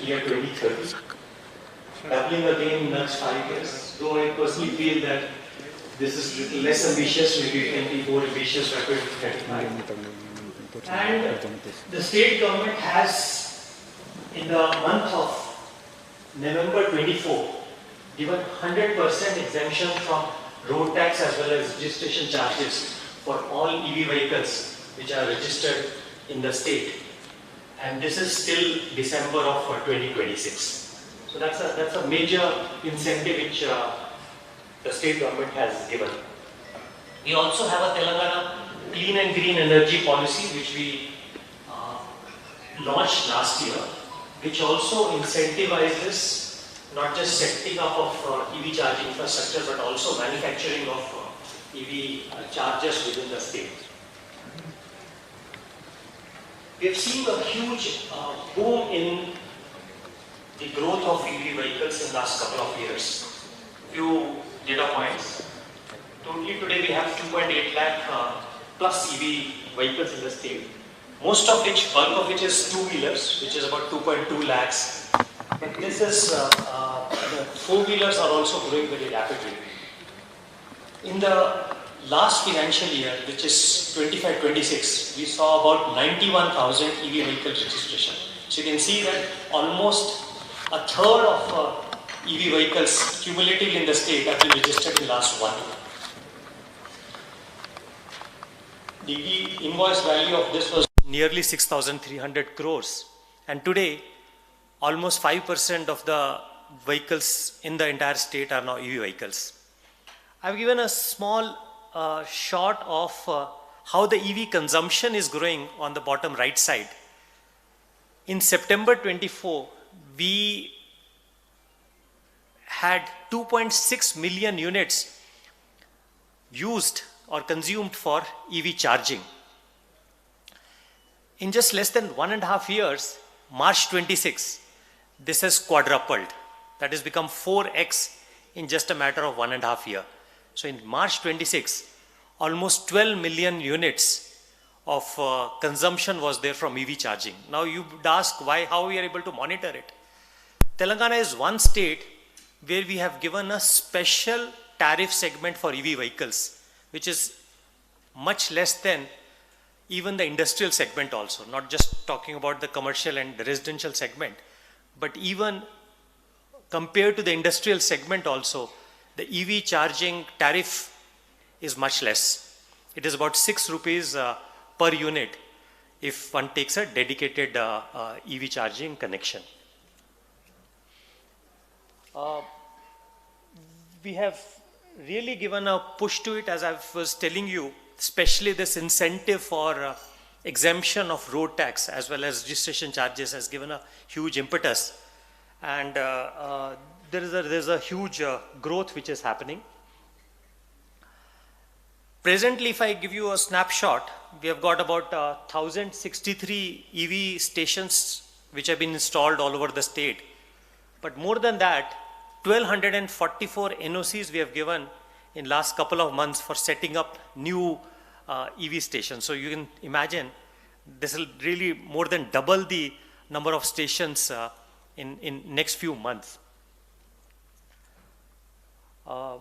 year 2030, doubling again in the next 5 years. Though I personally feel that this is little less ambitious, maybe it can be more ambitious by 2035. And the state government has, in the month of November 24, given 100% exemption from road tax as well as registration charges for all EV vehicles which are registered in the state. And this is till December of 2026. So that's a major incentive which the state government has given. We also have a Telangana clean and green energy policy which we launched last year, which also incentivizes not just setting up of EV charging infrastructure but also manufacturing of EV chargers within the state. We have seen a huge boom in the growth of EV vehicles in the last couple of years. Few data points. Totally today we have 2.8 lakh plus EV vehicles in the state. Most of which, bulk of which is two-wheelers, which is about 2.2 lakhs. But this is, the four-wheelers are also growing very rapidly. In the last financial year, which is 25-26, we saw about 91,000 EV vehicle registration. So you can see that almost a third of EV vehicles cumulatively in the state have been registered in the last 1 year. The invoice value of this was nearly 6,300 crores. And today, almost 5% of the vehicles in the entire state are now EV vehicles. I've given a small shot of how the EV consumption is growing on the bottom right side. In September 24, we had 2.6 million units used or consumed for EV charging. In just less than 1.5 years, March 26, this has quadrupled. That has become 4x in just a matter of 1.5 years. So in March 26, almost 12 million units of consumption was there from EV charging. Now you would ask how we are able to monitor it. Telangana is one state where we have given a special tariff segment for EV vehicles, which is much less than even the industrial segment also, not just talking about the commercial and the residential segment, but even compared to the industrial segment also, the EV charging tariff is much less. It is about 6 rupees per unit if one takes a dedicated EV charging connection. We have really given a push to it, as I was telling you, especially this incentive for exemption of road tax as well as registration charges has given a huge impetus. And there is a huge growth which is happening. Presently, if I give you a snapshot, we have got about 1,063 EV stations which have been installed all over the state. But more than that, 1,244 NOCs we have given in last couple of months for setting up new EV stations. So you can imagine this will really more than double the number of stations in next few months. The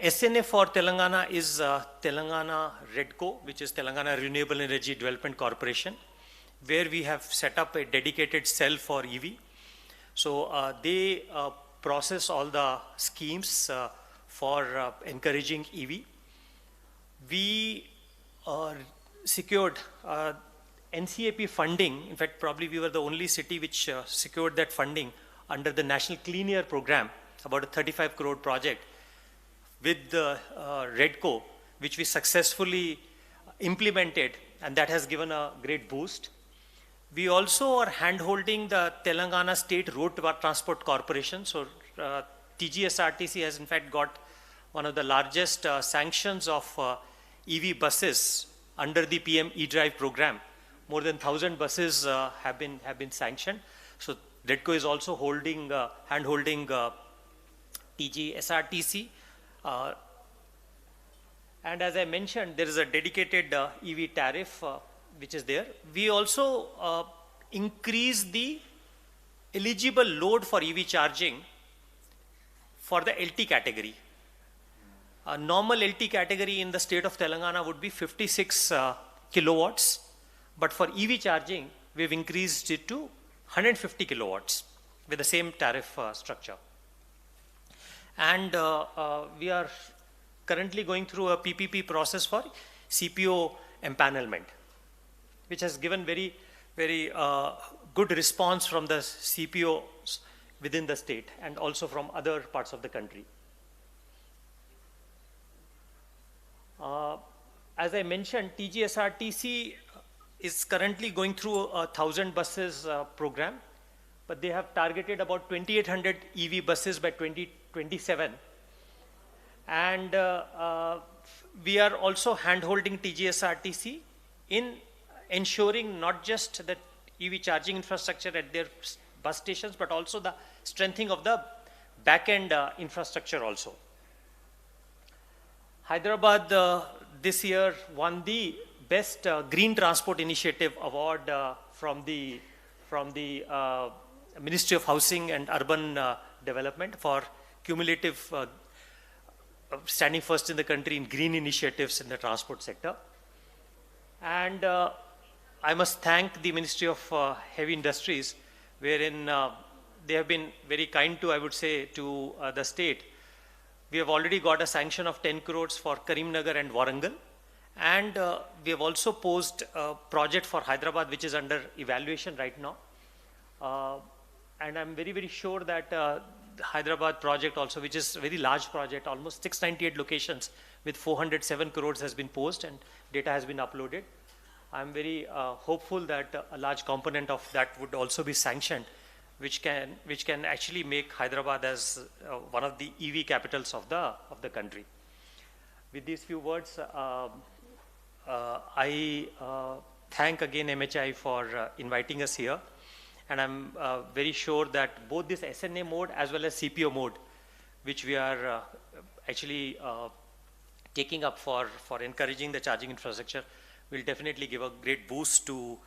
SNA for Telangana is Telangana REDCO, which is Telangana Renewable Energy Development Corporation, where we have set up a dedicated cell for EV. So they process all the schemes for encouraging EV. We secured NCAP funding. In fact, probably we were the only city which secured that funding under the National Clean Air Program, about a 35 crore project with the REDCO, which we successfully implemented, and that has given a great boost. We also are hand-holding the Telangana State Road Transport Corporation. So TGSRTC has in fact got one of the largest sanctions of EV buses under the PM E-Drive program. More than 1,000 buses have been sanctioned. So REDCO is also holding hand-holding TGSRTC. And as I mentioned, there is a dedicated EV tariff which is there. We also increase the eligible load for EV charging for the LT category. A normal LT category in the state of Telangana would be 56 kilowatts, but for EV charging, we've increased it to 150 kilowatts with the same tariff structure. And we are currently going through a PPP process for CPO empanelment, which has given very good response from the CPOs within the state and also from other parts of the country. As I mentioned, TGSRTC is currently going through a 1,000 buses program, but they have targeted about 2,800 EV buses by 2027. And we are also hand-holding TGSRTC in ensuring not just the EV charging infrastructure at their bus stations, but also the strengthening of the back-end infrastructure also. Hyderabad this year won the Best Green Transport Initiative Award from the Ministry of Housing and Urban Development for cumulative standing first in the country in green initiatives in the transport sector. And I must thank the Ministry of Heavy Industries, wherein they have been very kind to, I would say, to the state. We have already got a sanction of 10 crores for Karimnagar and Warangal. And we have also posed a project for Hyderabad, which is under evaluation right now. And I'm very sure that the Hyderabad project also, which is a very large project, almost 698 locations with 407 crores has been posed and data has been uploaded. I'm very hopeful that a large component of that would also be sanctioned, which can actually make Hyderabad as one of the EV capitals of the country. With these few words, I thank again MHI for inviting us here. And I'm very sure that both this SNA mode as well as CPO mode, which we are actually taking up for encouraging the charging infrastructure, will definitely give a great boost to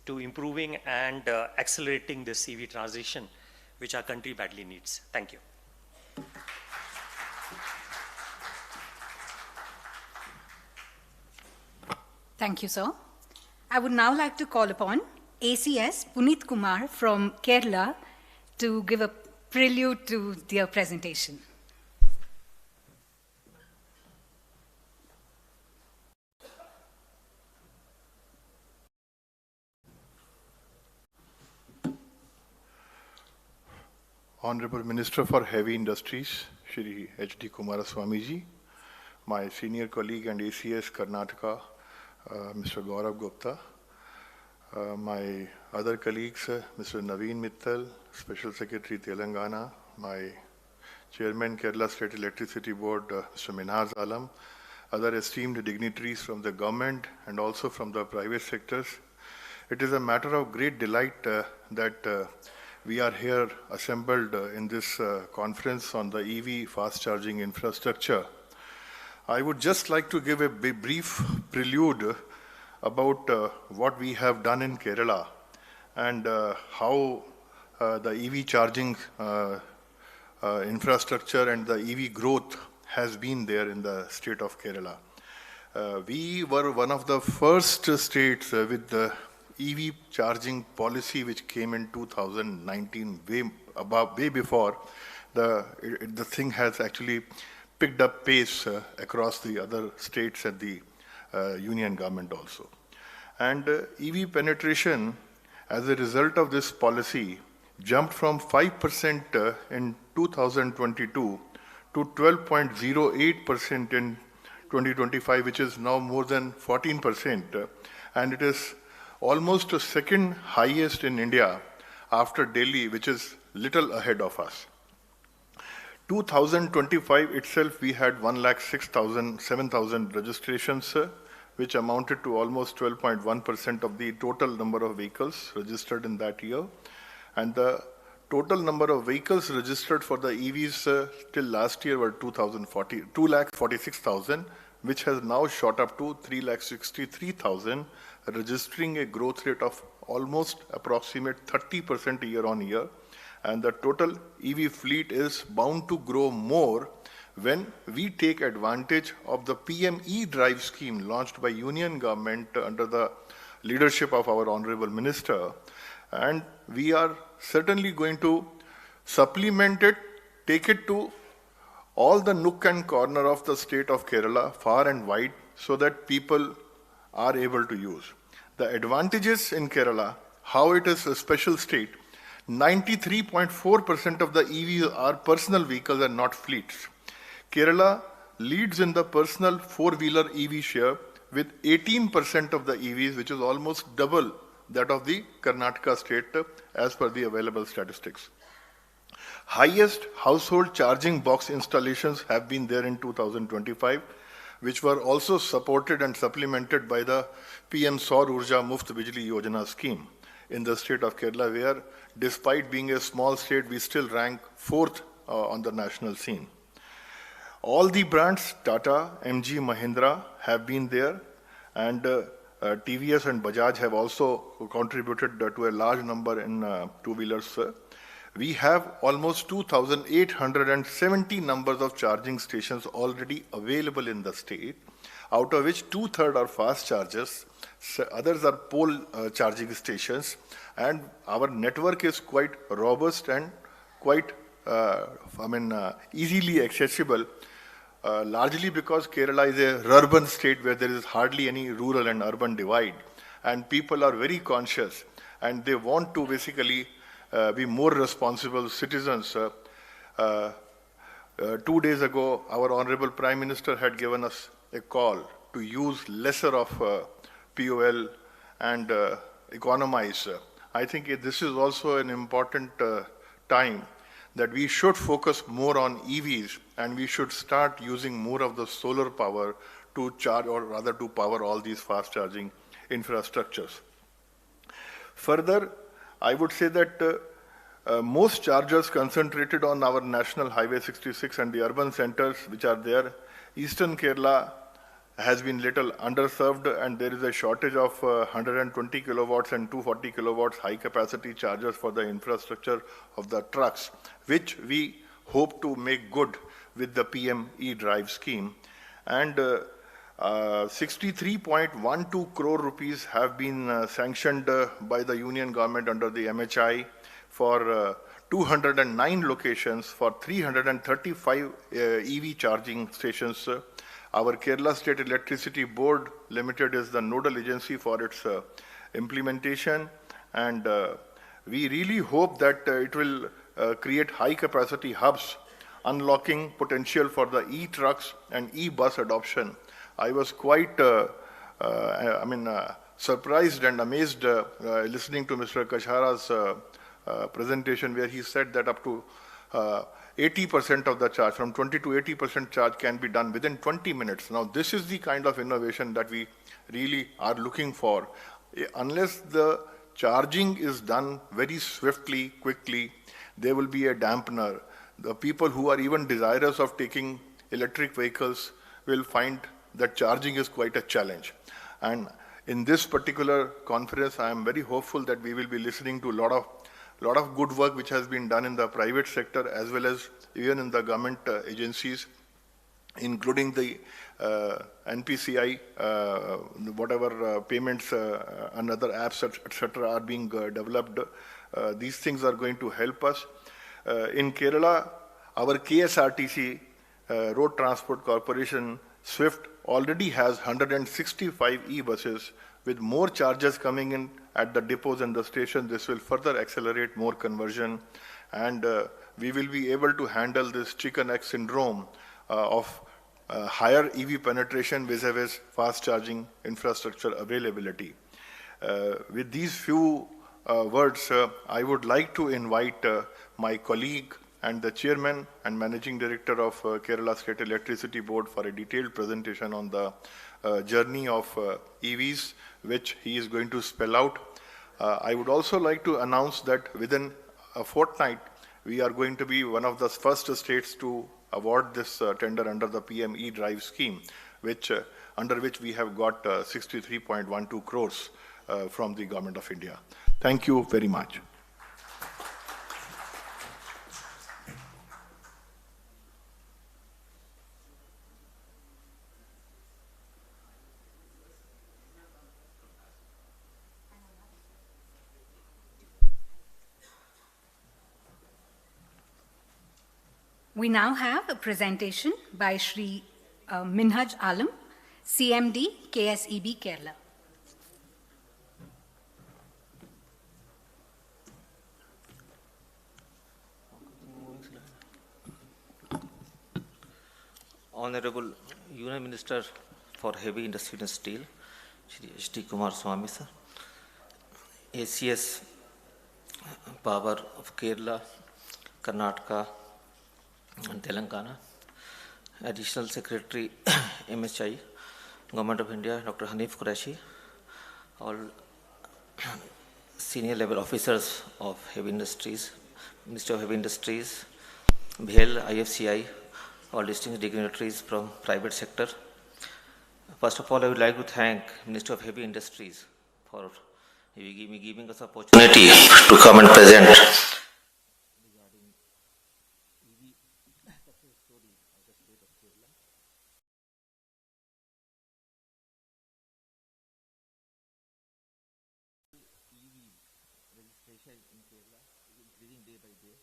improving and accelerating this EV transition, which our country badly needs. Thank you. Thank you, sir. I would now like to call upon ACS Puneet Kumar from Kerala to give a prelude to their presentation. Honorable Minister for Heavy Industries, Shri H.D. Kumaraswamy ji, my senior colleague and ACS Karnataka, Mr. Gaurav Gupta, my other colleagues, Mr. Naveen Mittal, Special Secretary Telangana, my Chairman Kerala State Electricity Board, Mr. Minhaz Alam, other esteemed dignitaries from the government and also from the private sectors. It is a matter of great delight that we are here assembled in this conference on the EV fast charging infrastructure. I would just like to give a brief prelude about what we have done in Kerala and how the EV charging infrastructure and the EV growth has been there in the state of Kerala. We were one of the first states with the EV charging policy which came in 2019, way before the thing has actually picked up pace across the other states and the union government also. And EV penetration as a result of this policy jumped from 5% in 2022 to 12.08% in 2025, which is now more than 14%. And it is almost the second highest in India after Delhi, which is little ahead of us. 2025 itself, we had 1,06,007 registrations, which amounted to almost 12.1% of the total number of vehicles registered in that year. And the total number of vehicles registered for the EVs till last year were 2,46,000, which has now shot up to 3,63,000 registering a growth rate of almost approximate 30% year on year. And the total EV fleet is bound to grow more when we take advantage of the PM E-Drive scheme launched by Union government under the leadership of our Honorable Minister. And we are certainly going to supplement it, take it to all the nook and corner of the state of Kerala, far and wide, so that people are able to use. The advantages in Kerala, how it is a special state, 93.4% of the EVs are personal vehicles and not fleets. Kerala leads in the personal four-wheeler EV share with 18% of the EVs, which is almost double that of the Karnataka state as per the available statistics. Highest household charging box installations have been there in 2025, which were also supported and supplemented by the PM Saur Urja Muft Bijli Yojana scheme in the state of Kerala, where despite being a small state, we still rank 4th on the national scene. All the brands, Tata, MG, Mahindra, have been there, and TVS and Bajaj have also contributed to a large number in two-wheelers. We have almost 2,870 numbers of charging stations already available in the state, out of which 2/3 are fast chargers, others are pole charging stations, and our network is quite robust and quite easily accessible, largely because Kerala is a urban state where there is hardly any rural and urban divide, and people are very conscious and they want to basically be more responsible citizens. 2 days ago, our Honorable Prime Minister had given us a call to use lesser of POL and economize. I think this is also an important time that we should focus more on EVs, and we should start using more of the solar power to charge, or rather to power all these fast charging infrastructures. Further, I would say that most chargers concentrated on our National Highway 66 and the urban centers which are there. Eastern Kerala has been little underserved, and there is a shortage of 120 kilowatts and 240 kilowatts high capacity chargers for the infrastructure of the trucks, which we hope to make good with the PM E-Drive scheme. And 63.12 crore rupees have been sanctioned by the Union government under the MHI for 209 locations for 335 EV charging stations. Our Kerala State Electricity Board Limited is the nodal agency for its implementation, and we really hope that it will create high capacity hubs, unlocking potential for the e-trucks and e-bus adoption. I was quite surprised and amazed listening to Mr. Kashara's presentation, where he said that up to 80% of the charge, from 20 to 80% charge can be done within 20 minutes. Now, this is the kind of innovation that we really are looking for. Unless the charging is done very swiftly, quickly, there will be a dampener. The people who are even desirous of taking electric vehicles will find that charging is quite a challenge. And in this particular conference, I am very hopeful that we will be listening to a lot of good work which has been done in the private sector as well as even in the government agencies, including the NPCI, whatever payments and other apps, etc. are being developed. These things are going to help us. In Kerala, our KSRTC, Road Transport Corporation, SWIFT, already has 165 e-buses. With more chargers coming in at the depots and the stations, this will further accelerate more conversion, and we will be able to handle this chicken egg syndrome of higher EV penetration vis-a-vis fast charging infrastructure availability. With these few words, I would like to invite my colleague and the chairman and managing director of Kerala State Electricity Board for a detailed presentation on the journey of EVs, which he is going to spell out. I would also like to announce that within a fortnight, we are going to be one of the first states to award this tender under the PM E-Drive scheme, which under which we have got 63.12 crores from the Government of India. Thank you very much. We now have a presentation by Shri Minhaj Alam, CMD, KSEB, Kerala. Honorable Union Minister for Heavy Industry and Steel, Shri H.D. Kumaraswamy sir, ACS Power of Kerala, Karnataka and Telangana, Additional Secretary MHI, Government of India, Dr. Hanif Qureshi, all senior level officers of heavy industries, Minister of Heavy Industries, BHEL, IFCI, all distinguished dignitaries from private sector. First of all, I would like to thank Minister of Heavy Industries for giving us opportunity to come and present regarding EV success story of the state of Kerala. EV registration in Kerala is increasing day by day.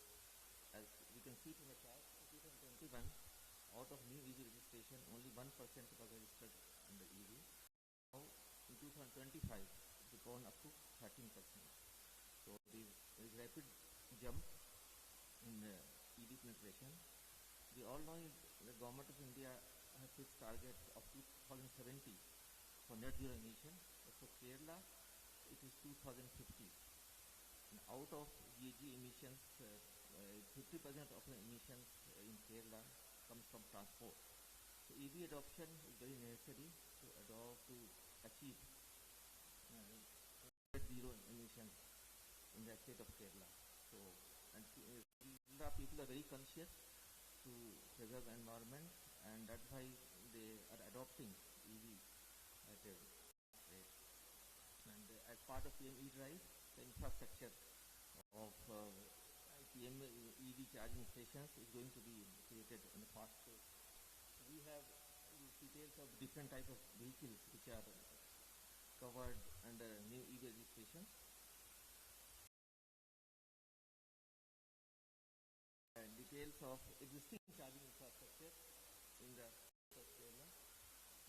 As we can see from the chart, 2021, out of new EV registration, only 1% was registered under EV. Now, in 2025, it has gone up to 13%. So, there is rapid jump in EV penetration. We all know the Government of India has fixed target of 2070 for net zero emission. But for Kerala, it is 2050. And out of GHG emissions, 50% of the emissions in Kerala comes from transport. So EV adoption is very necessary to achieve net zero emissions in the state of Kerala. So, and Kerala people are very conscious to preserve the environment, and that's why they are adopting EV at a rate. And as part of PM E-Drive, the infrastructure of PM EV charging stations is going to be created in a fast pace. We have details of different types of vehicles which are covered under new EV registration. And details of existing charging infrastructure in the state of Kerala.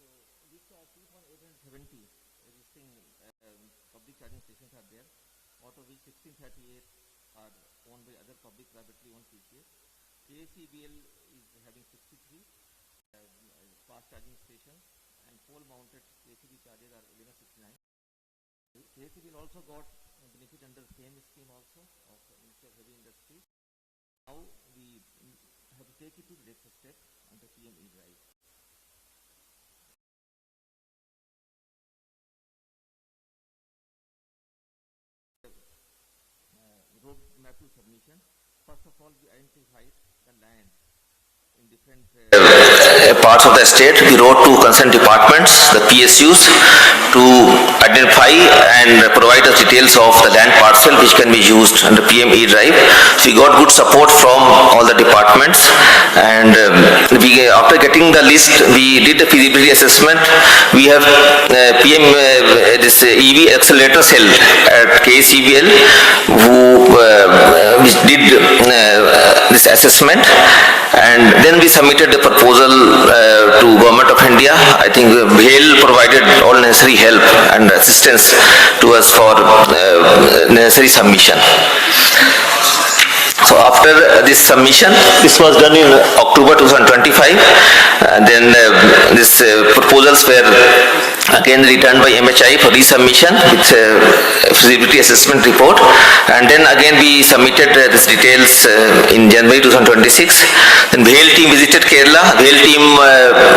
So these are 2,870 existing public charging stations are there, out of which 1638 are owned by other public privately owned PCS. KCBL is having 63 fast charging stations, and pole mounted KCB chargers are 1169. KCBL also got benefit under the same scheme also of Ministry of Heavy Industries. Now we have to take it to the next step under PM E-Drive. Road map to submission. First of all, we identified the land in different parts of the state. We wrote to concerned departments, the PSUs, to identify and provide us details of the land parcel which can be used under PM E-Drive. So we got good support from all the departments, and after getting the list, we did the feasibility assessment. We have this EV accelerator cell at KCBL which did this assessment, and then we submitted the proposal to Government of India. I think BHEL provided all necessary help and assistance to us for necessary submission. So after this submission, this was done in October 2025, then these proposals were again returned by MHI for resubmission with feasibility assessment report, and then again we submitted these details in January 2026. Then BHEL team visited Kerala. BHEL team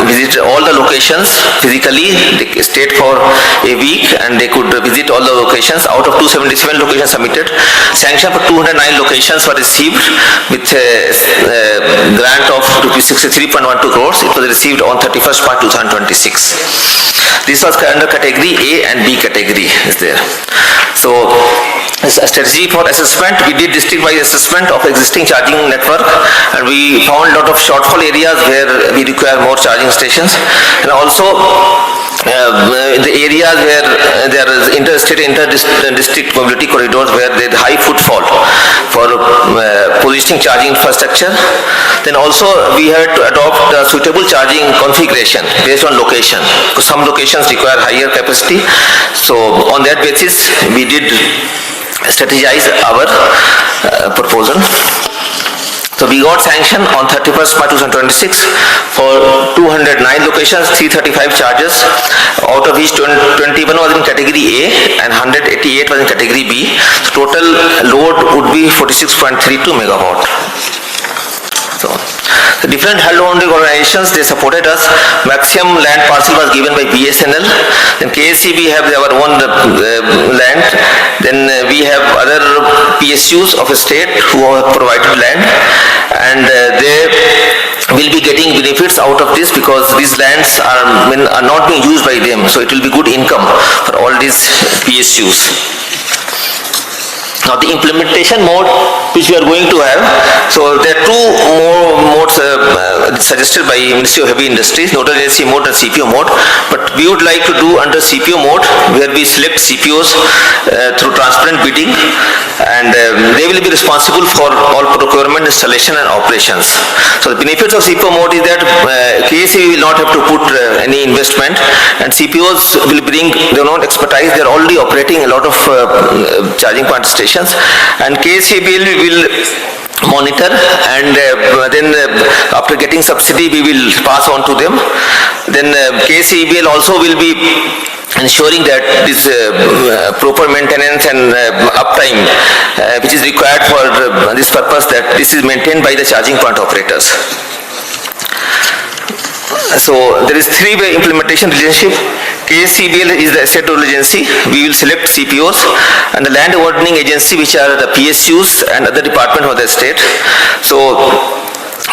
visited all the locations physically. They stayed for a week and they could visit all the locations. Out of 277 locations submitted, sanction for 209 locations were received with a grant of rupees 63.12 crores. It was received on 31st March 2026. This was under category A and B category is there. So as a strategy for assessment, we did district-wide assessment of existing charging network, and we found a lot of shortfall areas where we require more charging stations, and also in the areas where there is interstate, inter-district mobility corridors where there is high footfall for positioning charging infrastructure. Then also we had to adopt a suitable charging configuration based on location, because some locations require higher capacity. So on that basis we did strategize our proposal. So we got sanction on 31st March 2026 for 209 locations, 335 charges, out of which 21 was in category A and 188 was in category B. So total load would be 46.32 megawatt. So the different hand-holding organizations, they supported us. Maximum land parcel was given by BSNL. Then KSC, we have our own land. Then we have other PSUs of a state who have provided land, and they will be getting benefits out of this because these lands are not being used by them. So it will be good income for all these PSUs. Now the implementation mode which we are going to have, so there are two more modes suggested by Ministry of Heavy Industries, Nodal Agency mode and CPO mode, but we would like to do under CPO mode where we select CPOs through transparent bidding, and they will be responsible for all procurement, installation and operations. So the benefits of CPO mode is that KSE will not have to put any investment, and CPOs will bring their own expertise. They are already operating a lot of charging point stations, and KSEBL will monitor, and then after getting subsidy we will pass on to them. Then KSEBL also will be ensuring that this proper maintenance and uptime which is required for this purpose, that this is maintained by the charging point operators. So there is three-way implementation relationship. KSCBL is the asset owner agency. We will select CPOs, and the land ordering agency, which are the PSUs and other department of the state. So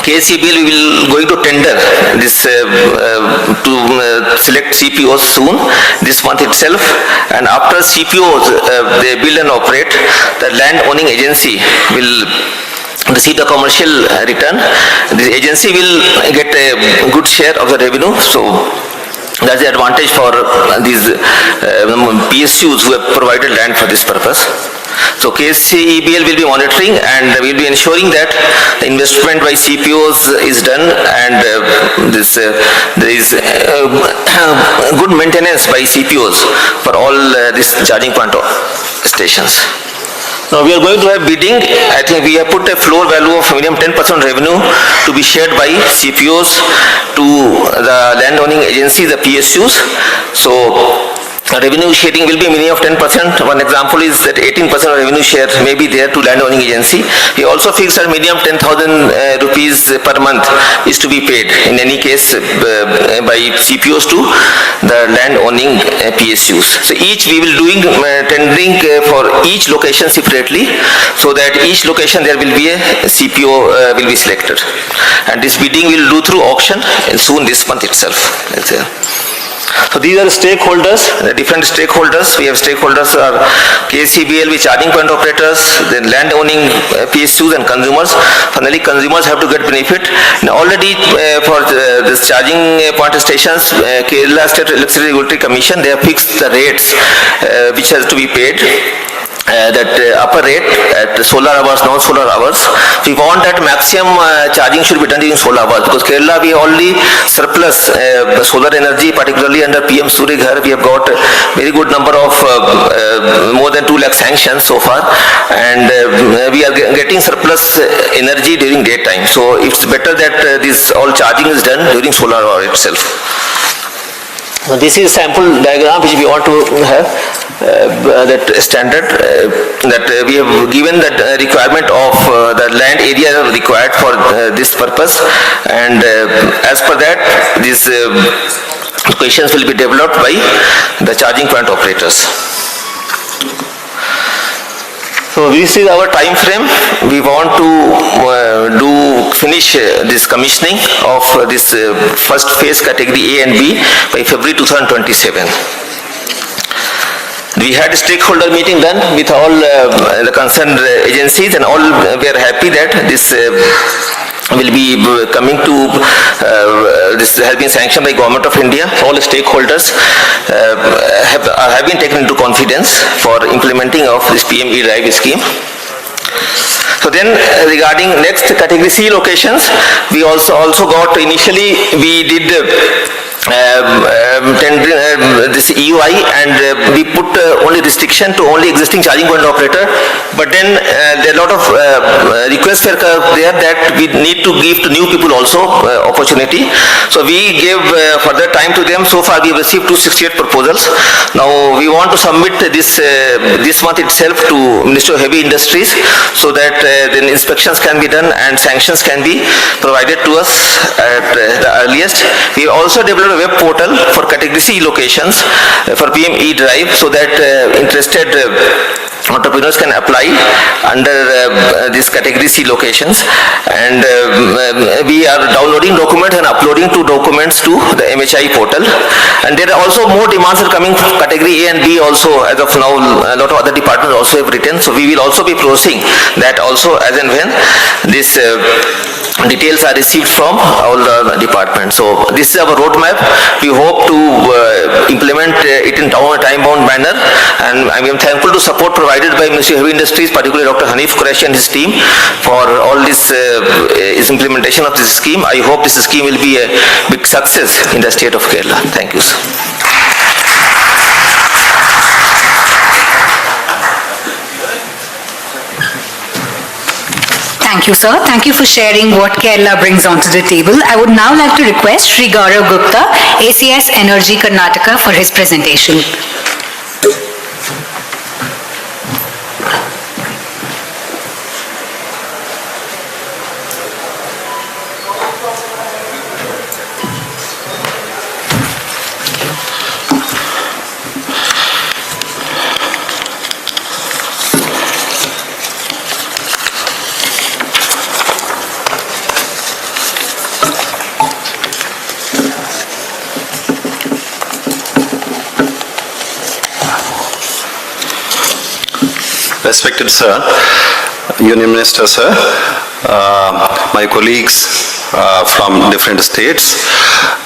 KSCBL we will going to tender this to select CPOs soon, this month itself, and after CPOs they build and operate, the land owning agency will receive the commercial return. The agency will get a good share of the revenue. So that's the advantage for these PSUs who have provided land for this purpose. So KSCEBL will be monitoring and will be ensuring that the investment by CPOs is done, and there is good maintenance by CPOs for all these charging point stations. Now we are going to have bidding. I think we have put a floor value of minimum 10% revenue to be shared by CPOs to the land owning agency, the PSUs. So revenue sharing will be a minimum of 10%. One example is that 18% of revenue share may be there to land owning agency. We also fixed a minimum 10,000 rupees per month is to be paid in any case by CPOs to the land owning PSUs. So each we will doing tendering for each location separately, so that each location there will be a CPO will be selected, and this bidding will do through auction and soon this month itself. So these are stakeholders, different stakeholders. We have stakeholders are KSCBL with charging point operators, then land owning PSUs and consumers. Finally, consumers have to get benefit. Now already for this charging point stations, Kerala State Electricity Regulatory Commission, they have fixed the rates which has to be paid. That upper rate at solar hours, non-solar hours. We want that maximum charging should be done during solar hours, because Kerala we only surplus solar energy, particularly under PM Surya Ghar. We have got a very good number of more than 2 lakh sanctions so far, and we are getting surplus energy during daytime. So it's better that this all charging is done during solar hour itself. This is sample diagram which we want to have, that standard, that we have given that requirement of the land area required for this purpose, and as per that these questions will be developed by the charging point operators. So this is our time frame. We want to finish this commissioning of this first phase category A and B by February 2027. We had a stakeholder meeting done with all the concerned agencies, and all were happy that this will be coming to, this has been sanctioned by Government of India. All stakeholders have been taken into confidence for implementing of this PM E-Drive scheme. So then regarding next category C locations, we also got, initially we did this EUI, and we put only restriction to only existing charging point operator, but then there are a lot of requests were there that we need to give to new people also opportunity. So we gave further time to them. So far we have received 268 proposals. Now we want to submit this this month itself to Ministry of Heavy Industries, so that then inspections can be done and sanctions can be provided to us at the earliest. We also developed a web portal for category C locations for PM E-Drive, so that interested entrepreneurs can apply under these category C locations, and we are downloading documents and uploading two documents to the MHI portal. And there are also more demands are coming from category A and B also. As of now, a lot of other departments also have written, so we will also be processing that also as and when this details are received from all the departments. So this is our roadmap. We hope to implement it in time-bound manner, and I am thankful to support provided by Ministry of Heavy Industries, particularly Dr. Hanif Qureshi and his team, for all this implementation of this scheme. I hope this scheme will be a big success in the state of Kerala. Thank you, sir. Thank you, sir. Thank you for sharing what Kerala brings onto the table. I would now like to request Shri Gaurav Gupta, ACS Energy Karnataka, for his presentation. Respected Sir, Union Minister Sir, my colleagues from different states,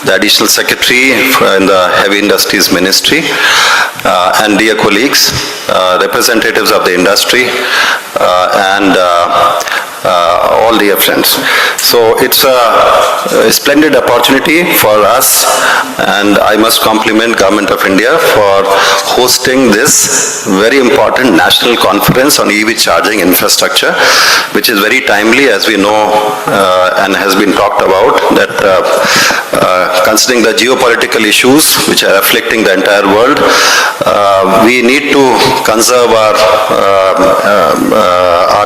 the Additional Secretary in the Heavy Industries Ministry, and dear colleagues, representatives of the industry, and all dear friends. So it's a splendid opportunity for us, and I must compliment Government of India for hosting this very important national conference on EV charging infrastructure, which is very timely, as we know and has been talked about, that considering the geopolitical issues which are afflicting the entire world, we need to conserve our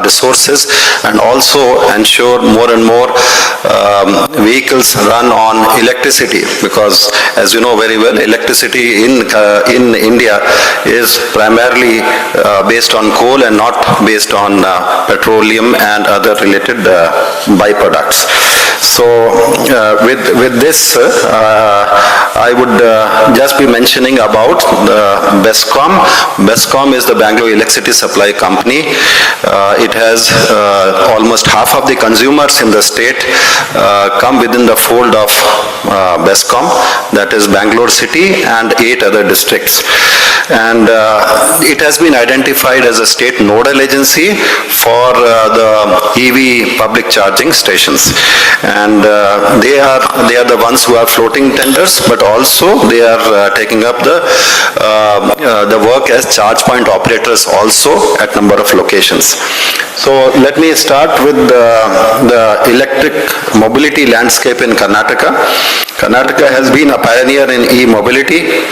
resources and also ensure more and more vehicles run on electricity, because as you know very well, electricity in India is primarily based on coal and not based on petroleum and other related byproducts. So with this, I would just be mentioning about the BESCOM. BESCOM is the Bangalore Electricity Supply Company. It has almost half of the consumers in the state come within the fold of BESCOM, that is Bangalore City and 8 other districts. And it has been identified as a state nodal agency for the EV public charging stations. And they are the ones who are floating tenders, but also they are taking up the work as charge point operators also at number of locations. So let me start with the electric mobility landscape in Karnataka. Karnataka has been a pioneer in e-mobility,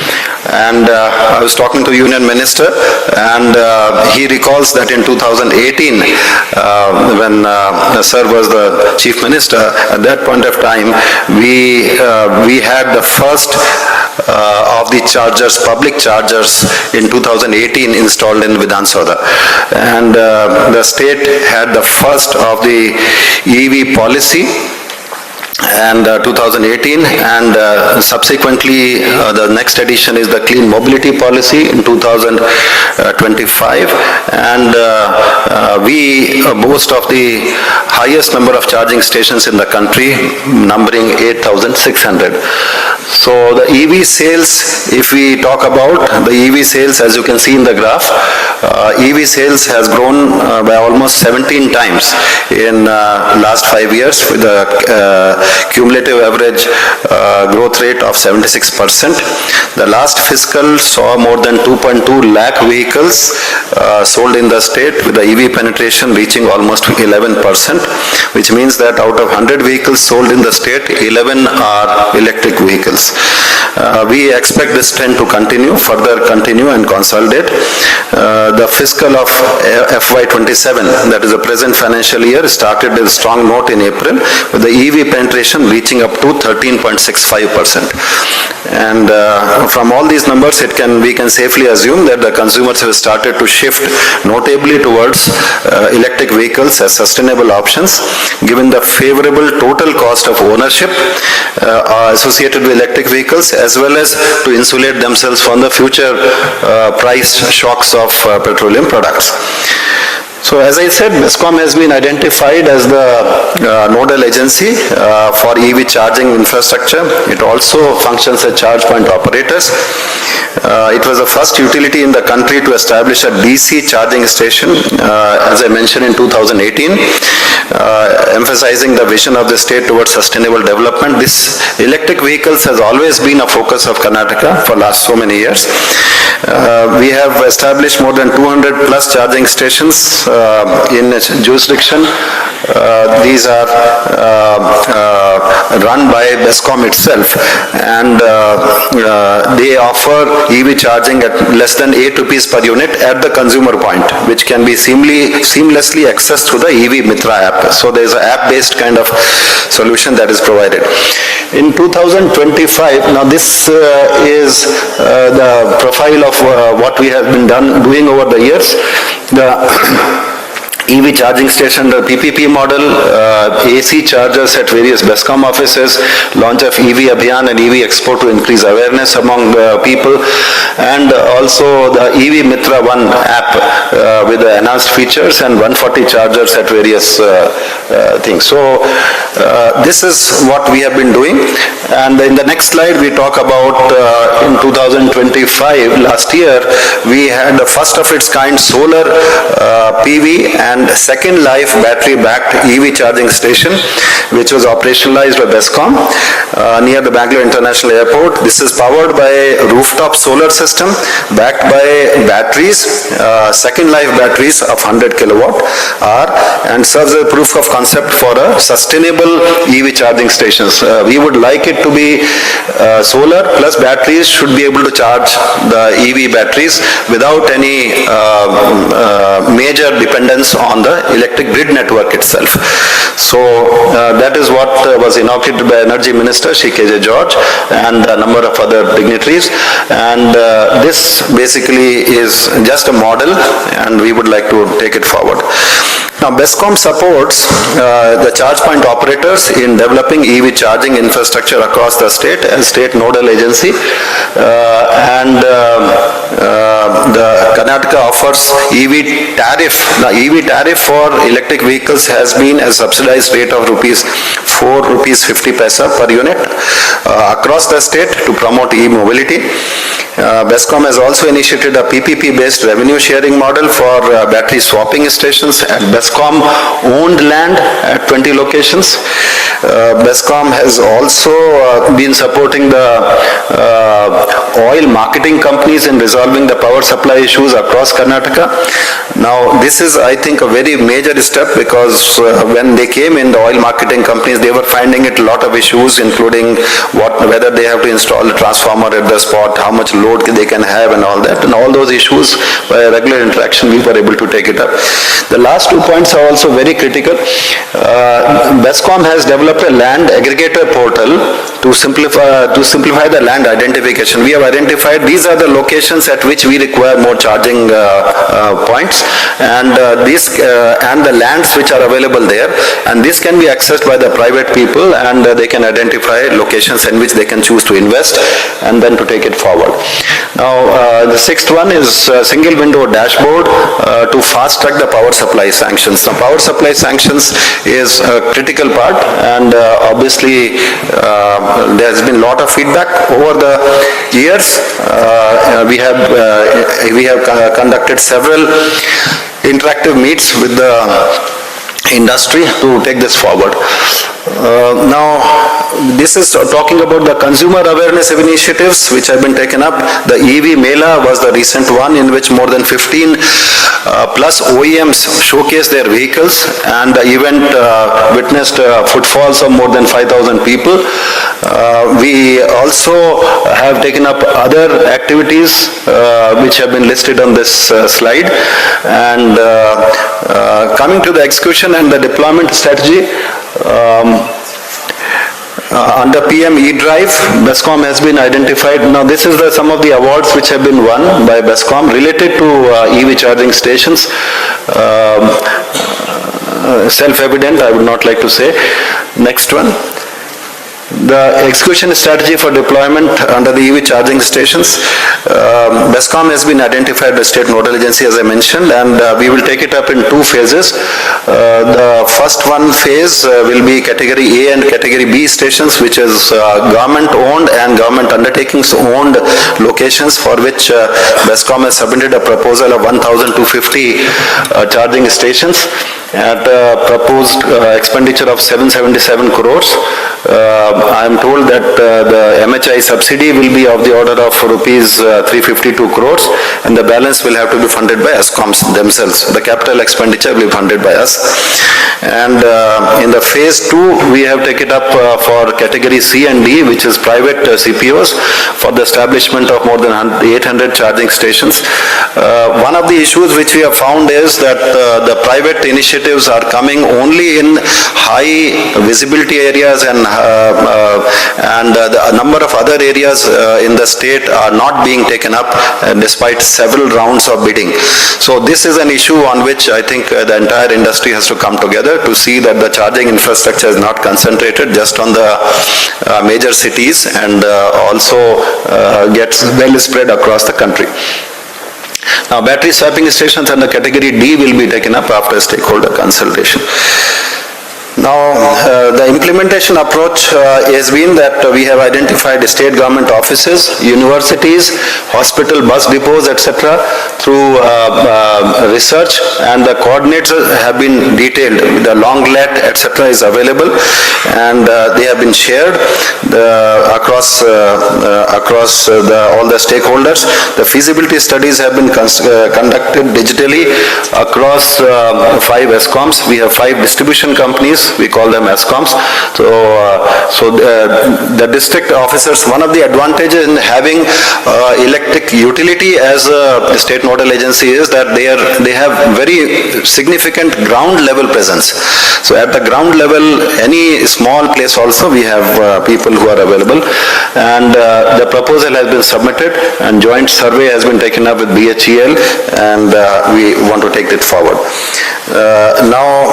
and I was talking to Union Minister, and he recalls that in 2018, when Sir was the Chief Minister, at that point of time, we had the first of the chargers, public chargers in 2018 installed in Vidhan Soda. And the state had the first of the EV policy and 2018, and subsequently the next edition is the clean mobility policy in 2025, and we boast of the highest number of charging stations in the country, numbering 8,600. So the EV sales, if we talk about the EV sales, as you can see in the graph, EV sales has grown by almost 17 times in last 5 years, with a cumulative average growth rate of 76%. The last fiscal saw more than 2.2 lakh vehicles sold in the state, with the EV penetration reaching almost 11%, which means that out of 100 vehicles sold in the state, 11 are electric vehicles. We expect this trend to further continue and consolidate. The fiscal of FY27, that is the present financial year, started with a strong note in April, with the EV penetration reaching up to 13.65%. And from all these numbers, we can safely assume that the consumers have started to shift notably towards electric vehicles as sustainable options, given the favorable total cost of ownership associated with electric vehicles, as well as to insulate themselves from the future price shocks of petroleum products. So as I said, BESCOM has been identified as the nodal agency for EV charging infrastructure. It also functions as charge point operators. It was the first utility in the country to establish a DC charging station, as I mentioned, in 2018, emphasizing the vision of the state towards sustainable development. This electric vehicles has always been a focus of Karnataka for last so many years. We have established more than 200 plus charging stations in its jurisdiction. These are run by BESCOM itself, and they offer EV charging at less than 8 rupees per unit at the consumer point, which can be seamlessly accessed through the EV Mitra app. So there is an app-based kind of solution that is provided. In 2025, now this is the profile of what we have been doing over the years. The EV charging station, the PPP model, AC chargers at various BESCOM offices, launch of EV Abhiyan and EV Expo to increase awareness among people, and also the EV Mitra 1 app with the enhanced features and 140 chargers at various things. So this is what we have been doing. And in the next slide we talk about in 2025, last year, we had the first of its kind solar PV and second life battery-backed EV charging station, which was operationalized by BESCOM near the Bangalore International Airport. This is powered by a rooftop solar system backed by batteries, second life batteries of 100 kilowatt hour, and serves as a proof of concept for a sustainable EV charging stations. We would like it to be solar plus batteries should be able to charge the EV batteries without any major dependence on the electric grid network itself. So that is what was inaugurated by Energy Minister Shri K.J. George and a number of other dignitaries, and this basically is just a model, and we would like to take it forward. Now, BESCOM supports the charge point operators in developing EV charging infrastructure across the state as state nodal agency, and the Karnataka offers EV tariff. The EV tariff for electric vehicles has been a subsidized rate of ₹4.50 per unit across the state to promote e-mobility. BESCOM has also initiated a PPP-based revenue sharing model for battery swapping stations at BESCOM-owned land at 20 locations. BESCOM has also been supporting the oil marketing companies in resolving the power supply issues across Karnataka. Now, this is, I think, a very major step because when they came in, the oil marketing companies, they were finding it a lot of issues, including whether they have to install a transformer at the spot, how much load they can have and all that. And all those issues, by a regular interaction, we were able to take it up. The last 2 points are also very critical. BESCOM has developed a land aggregator portal to simplify the land identification. We have identified these are the locations at which we require more charging points, and the lands which are available there, and this can be accessed by the private people, and they can identify locations in which they can choose to invest and then to take it forward. Now, the sixth one is single window dashboard to fast track the power supply sanctions. Now, power supply sanctions is a critical part, and obviously there has been a lot of feedback over the years. We have conducted several interactive meets with the industry to take this forward. Now, this is talking about the consumer awareness initiatives which have been taken up. The EV Mela was the recent one in which more than 15 plus OEMs showcased their vehicles, and the event witnessed footfalls of more than 5,000 people. We also have taken up other activities which have been listed on this slide. And coming to the execution and the deployment strategy, under PM E-Drive, BESCOM has been identified. Now, this is some of the awards which have been won by BESCOM related to EV charging stations. Self-evident, I would not like to say. Next one. The execution strategy for deployment under the EV charging stations. BESCOM has been identified as state nodal agency, as I mentioned, and we will take it up in 2 phases. The first phase will be category A and category B stations, which is government owned and government undertakings owned locations, for which BESCOM has submitted a proposal of 1,250 charging stations at a proposed expenditure of 777 crores. I am told that the MHI subsidy will be of the order of rupees 352 crores, and the balance will have to be funded by ESCOMs themselves. The capital expenditure will be funded by us. And in the phase 2, we have taken up for category C and D, which is private CPOs, for the establishment of more than 800 charging stations. One of the issues which we have found is that the private initiatives are coming only in high visibility areas, and a number of other areas in the state are not being taken up despite several rounds of bidding. So this is an issue on which I think the entire industry has to come together to see that the charging infrastructure is not concentrated just on the major cities, and also gets well spread across the country. Now, battery swapping stations under category D will be taken up after stakeholder consultation. Now, the implementation approach has been that we have identified state government offices, universities, hospital bus depots, etc. through research, and the coordinates have been detailed. The long let, etc. is available, and they have been shared across all the stakeholders. The feasibility studies have been conducted digitally across 5 ESCOMs. We have 5 distribution companies. We call them ESCOMs. So the district officers, one of the advantages in having electric utility as a state nodal agency is that they have very significant ground level presence. So at the ground level, any small place also, we have people who are available, and the proposal has been submitted, and joint survey has been taken up with BHEL, and we want to take it forward. Now,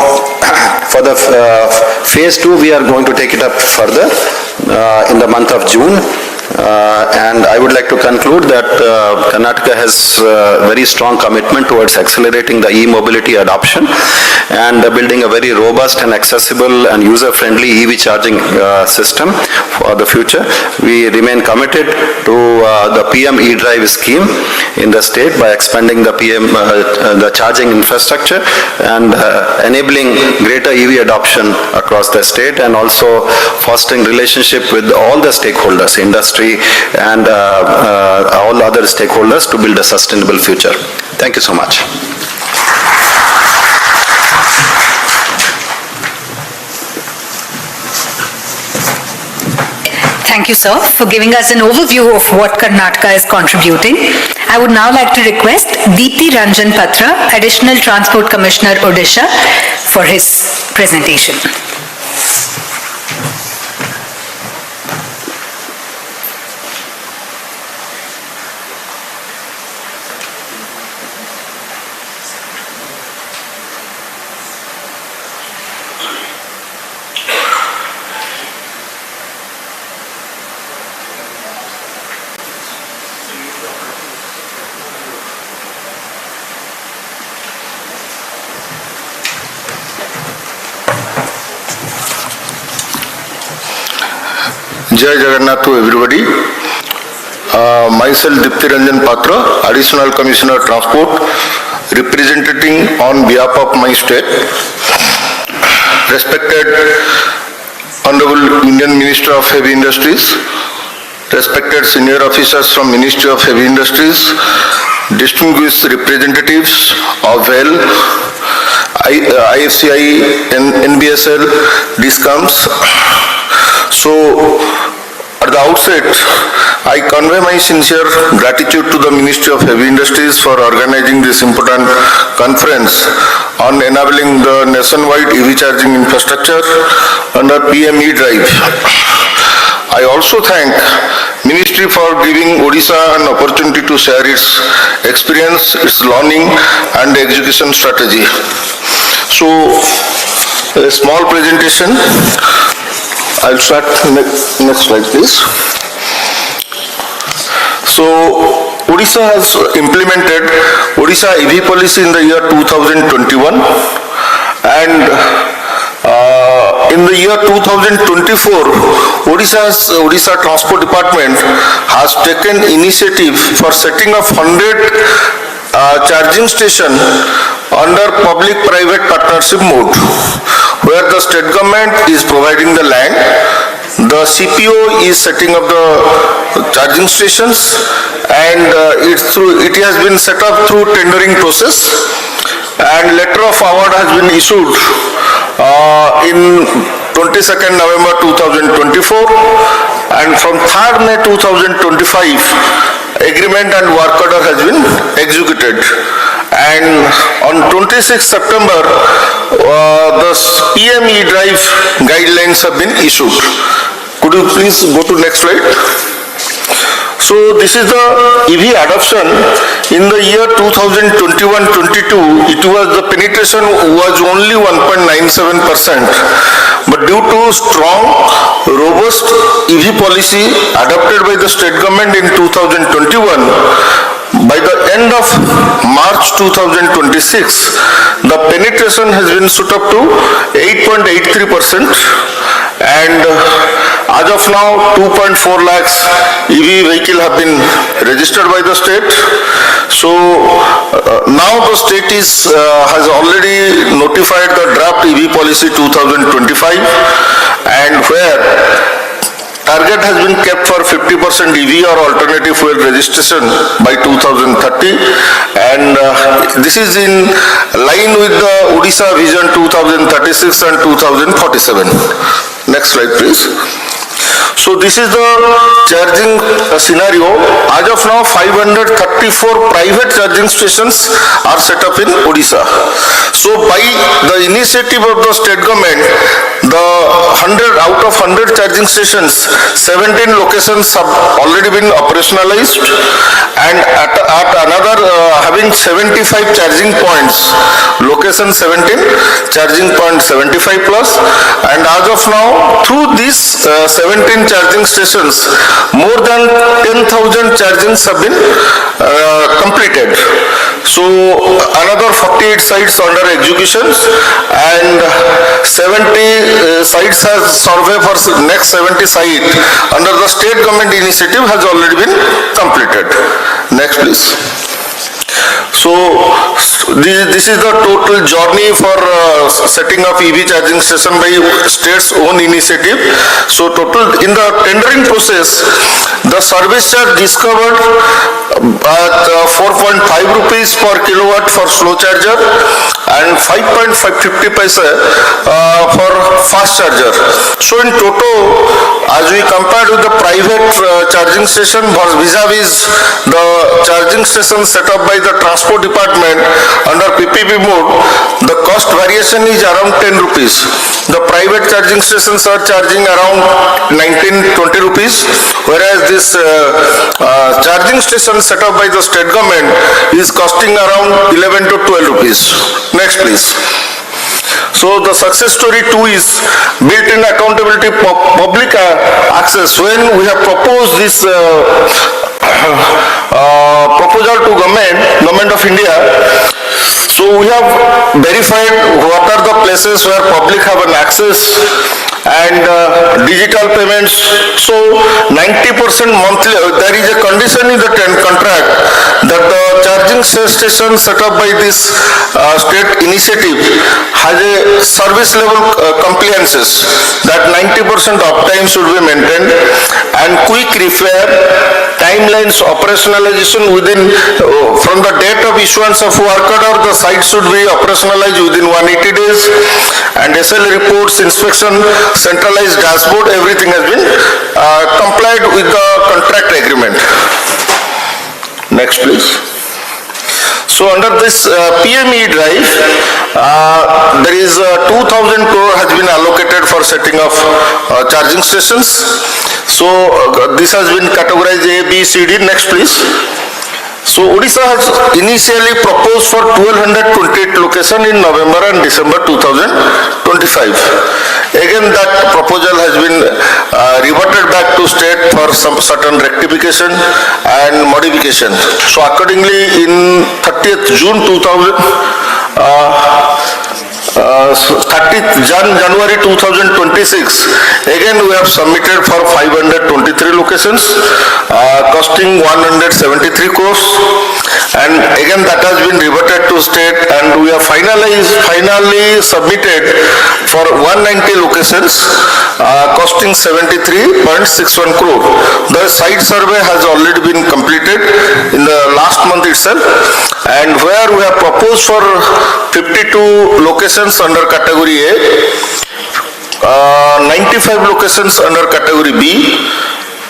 for the phase 2, we are going to take it up further in the month of June. And I would like to conclude that Karnataka has very strong commitment towards accelerating the e-mobility adoption and building a very robust and accessible and user-friendly EV charging system for the future. We remain committed to the PM e-drive scheme in the state by expanding the the charging infrastructure and enabling greater EV adoption across the state, and also fostering relationship with all the stakeholders, industry and all other stakeholders to build a sustainable future. Thank you so much. Thank you, sir, for giving us an overview of what Karnataka is contributing. I would now like to request Deepti Ranjan Patra, Additional Transport Commissioner, Odisha, for his presentation. Jai Jagannath to everybody. Myself Deepti Ranjan Patra, Additional Commissioner Transport, representing on behalf of my state. Respected Honorable Indian Minister of Heavy Industries, respected senior officers from Ministry of Heavy Industries, distinguished representatives of WELL, IFCI, and NBSL, DISCOMs. So, at the outset, I convey my sincere gratitude to the Ministry of Heavy Industries for organizing this important conference on enabling the nationwide EV charging infrastructure under PM e-drive. I also thank Ministry for giving Odisha an opportunity to share its experience, its learning and execution strategy. So, a small presentation. I'll start next slide, please. So, Odisha has implemented Odisha EV policy in the year 2021, and in the year 2024, Odisha Transport Department has taken initiative for setting up 100 charging station under public-private partnership mode, where the state government is providing the land, the CPO is setting up the charging stations, and it has been set up through tendering process, and letter of award has been issued in 22nd November 2024, and from 3rd May 2025, agreement and work order has been executed. And on 26th September, the PM e-drive guidelines have been issued. Could you please go to next slide? So this is the EV adoption in the year 2021-22. It was the penetration was only 1.97%, but due to strong, robust EV policy adopted by the state government in 2021, by the end of March 2026, the penetration has been shot up to 8.83%, and as of now 2.4 lakhs EV vehicle have been registered by the state. So now the state has already notified the draft EV policy 2025, and where target has been kept for 50% EV or alternative fuel registration by 2030, and this is in line with the Odisha Vision 2036 and 2047. Next slide, please. So this is the charging scenario. As of now, 534 private charging stations are set up in Odisha. So by the initiative of the state government, the 100 out of 100 charging stations, 17 locations have already been operationalized, and at another having 75 charging points, location 17, charging point 75 plus, and as of now, through these 17 charging stations, more than 10,000 chargings have been completed. So another 48 sites under executions, and 70 sites has survey for next 70 sites under the state government initiative has already been completed. Next please. So this is the total journey for setting up EV charging station by state's own initiative. So total in the tendering process, the service charge discovered at 4.5 rupees per kilowatt for slow charger and 5.50 paise for fast charger. So in total, as we compared with the private charging station vis-a-vis the charging station set up by the transport department under PPP mode, the cost variation is around 10 rupees. The private charging stations are charging around 19-20 rupees, whereas this charging station set up by the state government is costing around 11 to 12 rupees. Next please. So the success story 2 is built-in accountability public access. When we have proposed this proposal to government of India, so we have verified what are the places where public have an access and digital payments. So 90% monthly, there is a condition in the contract that the charging station set up by this state initiative has a service level compliances, that 90% uptime should be maintained, and quick repair, timelines, operationalization within, from the date of issuance of work order, the site should be operationalized within 180 days, and SL reports, inspection, centralized dashboard, everything has been complied with the contract agreement. Next please. So under this PME drive, there is 2,000 crore has been allocated for setting of charging stations. So this has been categorized A, B, C, D. Next please. So Odisha has initially proposed for 1,228 locations in November and December 2025. Again, that proposal has been reverted back to state for some certain rectification and modification. So accordingly, in 30th June 30th January 2026, again we have submitted for 523 locations, costing 173 crores, and again that has been reverted to state, and we have finally submitted for 190 locations, costing 73.61 crore. The site survey has already been completed in the last month itself, and where we have proposed for 52 locations under category A, 95 locations under category B,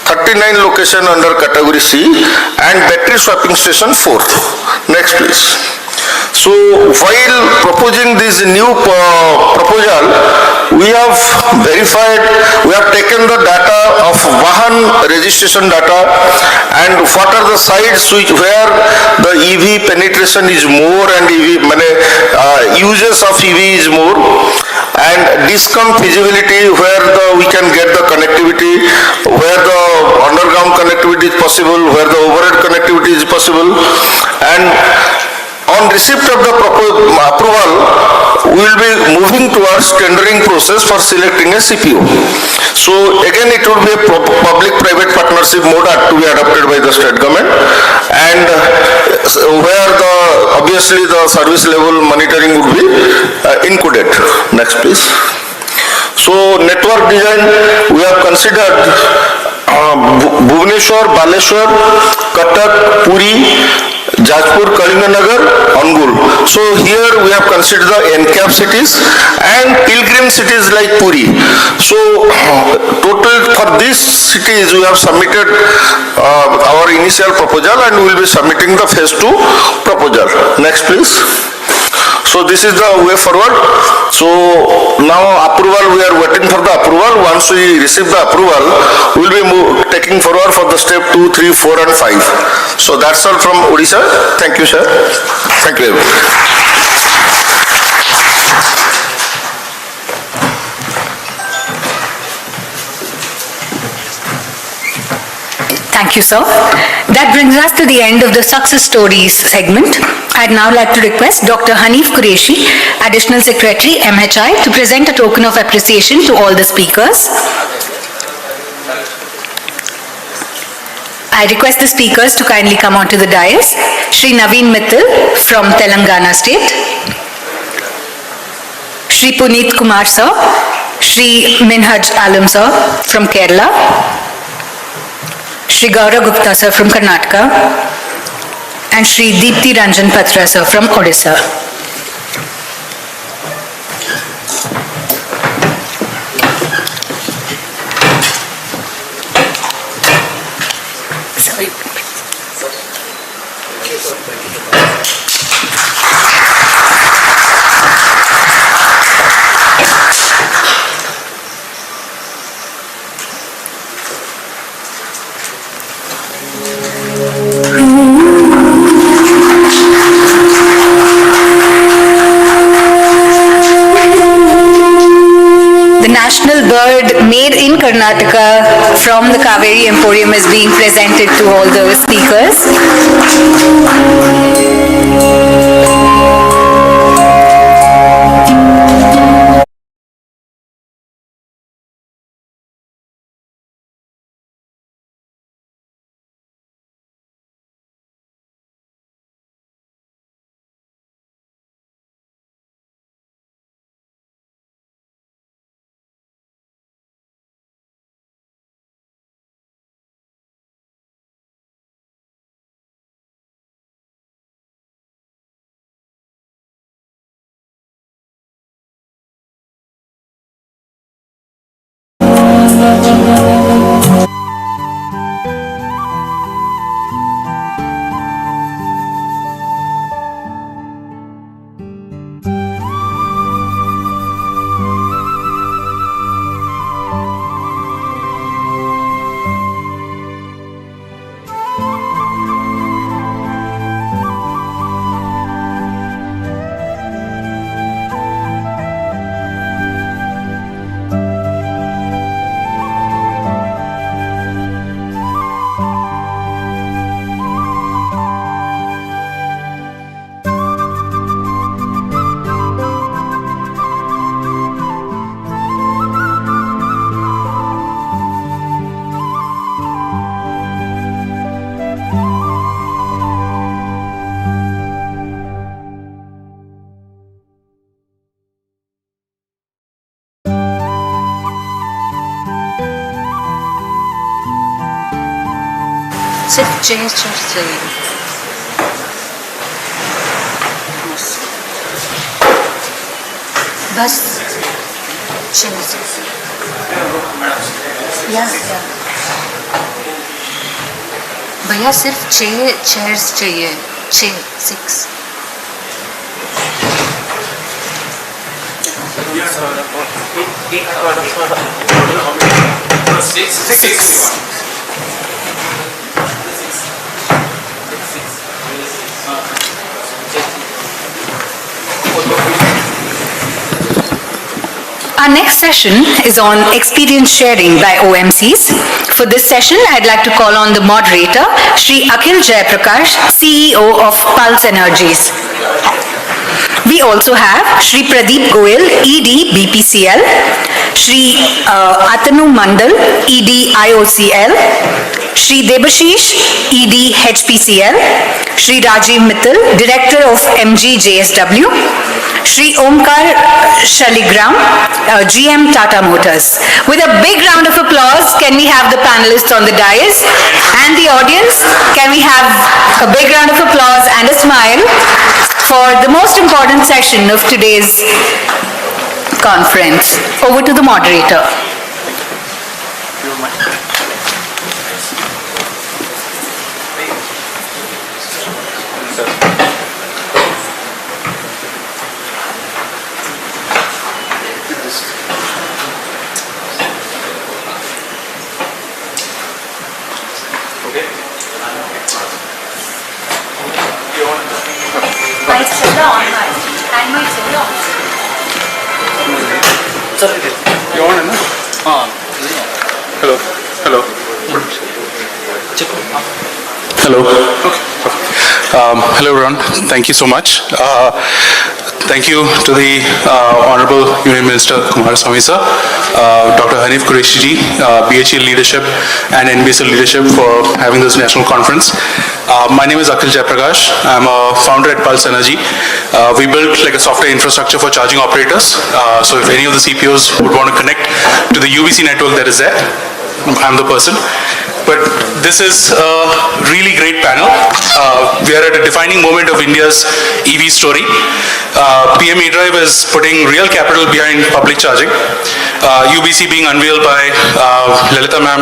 39 locations under category C, and battery swapping station 4. Next please. So while proposing this new proposal, we have verified, we have taken the data of Vahan registration data and what are the sites where the EV penetration is more and uses of EV is more, and discount feasibility where we can get the connectivity, where the underground connectivity is possible, where the overhead connectivity is possible, and on receipt of the approval, we will be moving towards tendering process for selecting a CPU. So again, it will be a public-private partnership mode to be adopted by the state government, and where obviously the service level monitoring would be included. Next please. So network design, we have considered Bhubaneswar, Baleshwar, Cuttack, Puri, Jajpur, Kalinganagar, Angul. So here we have considered the NCAP cities and pilgrim cities like Puri. So total for these cities we have submitted our initial proposal, and we will be submitting the phase 2 proposal. Next please. So this is the way forward. So Now approval, we are waiting for the approval. Once we receive the approval, we will be taking forward for the step 2, 3, 4 and 5. So that's all from Odisha. Thank you, sir. Thank you everyone. Thank you, sir. That brings us to the end of the success stories segment. I'd now like to request Dr. Hanif Qureshi, Additional Secretary, MHI, to present a token of appreciation to all the speakers. I request the speakers to kindly come onto the dais. Shri Naveen Mittal from Telangana State, Shri Puneet Kumar sir, Shri Minhaj Alam sir from Kerala, Shri Gaurav Gupta sir from Karnataka, and Shri Deepti Ranjan Patra sir from Odisha. National bird made in Karnataka from the Kaveri Emporium is being presented to all the speakers. सिर्फ chair चाहिए बस chair या भैया सिर्फ 6 chairs चाहिए 6 Our next session is on experience sharing by OMCs. For this session, I'd like to call on the moderator, Shri Akhil Jayaprakash, CEO of Pulse Energies. We also have Shri Pradeep Goyal, ED BPCL, Shri Atanu Mandal, ED IOCL, Shri Debashish, ED HPCL, Shri Rajiv Mittal, Director of MG JSW, Shri Omkar Shaligram, GM Tata Motors. With a big round of applause, can we have the panelists on the dais? And the audience, can we have a big round of applause and a smile for the most important session of today's conference? Over to the moderator. Hello. Hello. Hello. Hello everyone. Thank you so much. Thank you to the Honorable Union Minister Kumaraswamy sir, Dr. Hanif Qureshi ji, BHE leadership and NBSL leadership for having this national conference. My name is Akhil Jaiprakash. I'm a founder at Pulse Energy. We built like a software infrastructure for charging operators. So if any of the CPOs would want to connect to the UBC network that is there, I'm the person. But this is a really great panel. We are at a defining moment of India's EV story. PM eDrive is putting real capital behind public charging. UBC being unveiled by Lalita ma'am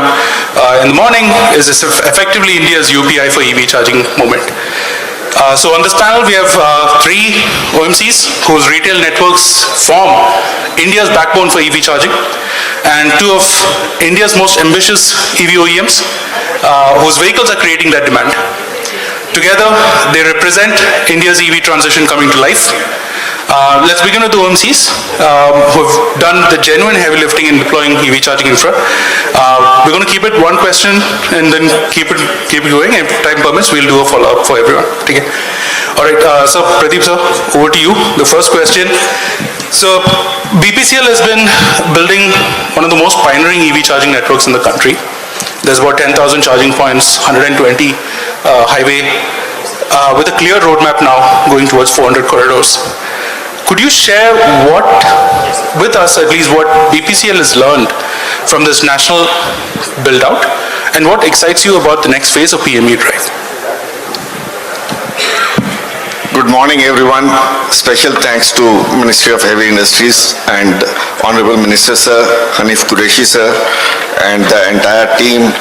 in the morning is effectively India's UPI for EV charging movement. So on this panel we have 3 OMCs whose retail networks form India's backbone for EV charging, and 2 of India's most ambitious EV OEMs whose vehicles are creating that demand. Together they represent India's EV transition coming to life. Let's begin with the OMCs who have done the genuine heavy lifting in deploying EV charging infra. We're going to keep it one question and then keep it going. If time permits, we'll do a follow-up for everyone. Okay. All right, so Pradeep sir, over to you. The first question. So BPCL has been building one of the most pioneering EV charging networks in the country. There's about 10,000 charging points, 120 highway, with a clear roadmap now going towards 400 corridors. Could you share with us at least what BPCL has learned from this national build-out, and what excites you about the next phase of PM eDrive? Good morning, everyone. Special thanks to Ministry of Heavy Industries and Honorable Minister Sir, Hanif Qureshi Sir, and the entire team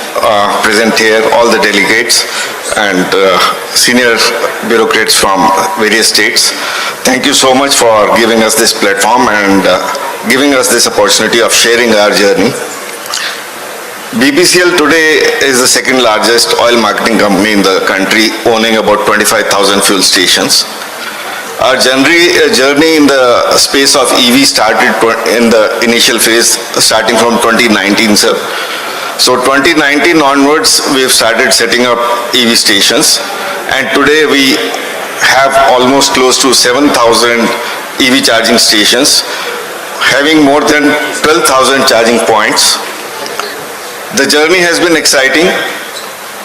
present here, all the delegates and senior bureaucrats from various states. Thank you so much for giving us this platform and giving us this opportunity of sharing our journey. BPCL today is the second largest oil marketing company in the country, owning about 25,000 fuel stations. Our journey in the space of EV started in the initial phase, starting from 2019, sir. So 2019 onwards, we've started setting up EV stations, and today we have almost close to 7,000 EV charging stations, having more than 12,000 charging points. The journey has been exciting,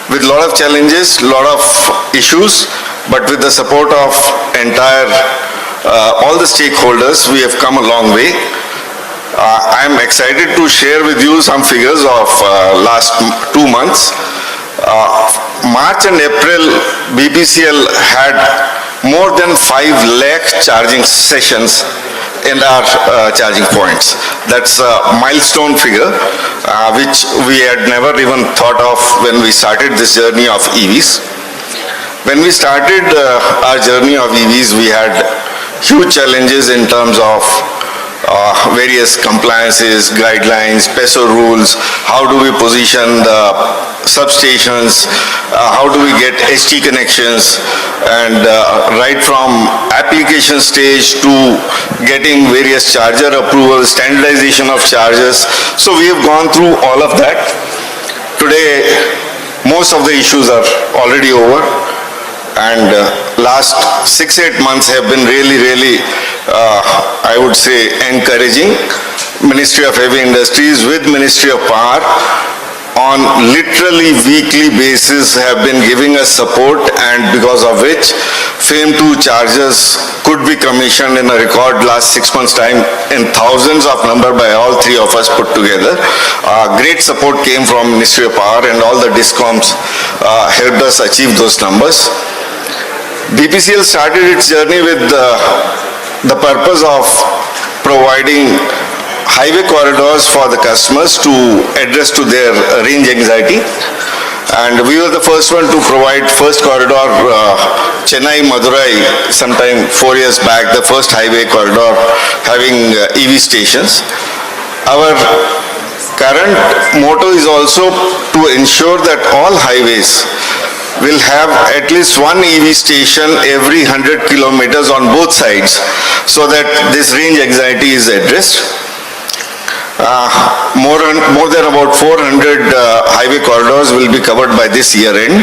with a lot of challenges, a lot of issues, but with the support of all the stakeholders, we have come a long way. I am excited to share with you some figures of last 2 months. March and April, BPCL had more than 5 lakh charging sessions in our charging points. That's a milestone figure, which we had never even thought of when we started this journey of EVs. When we started our journey of EVs, we had huge challenges in terms of various compliances, guidelines, PESO rules, how do we position the substations, how do we get ST connections, and right from application stage to getting various charger approvals, standardization of chargers. So we have gone through all of that. Today, most of the issues are already over, and last 6-8 months have been really, I would say, encouraging. Ministry of Heavy Industries with Ministry of Power on literally weekly basis have been giving us support, and because of which FAME 2 chargers could be commissioned in a record last 6 months time in thousands of number by all 3 of us put together. Great support came from Ministry of Power, and all the DISCOMs helped us achieve those numbers. BPCL started its journey with the purpose of providing highway corridors for the customers to address to their range anxiety. And we were the first one to provide first corridor, Chennai-Madurai, sometime 4 years back, the first highway corridor having EV stations. Our current motto is also to ensure that all highways will have at least one EV station every 100 kilometers on both sides, so that this range anxiety is addressed. More than about 400 highway corridors will be covered by this year end.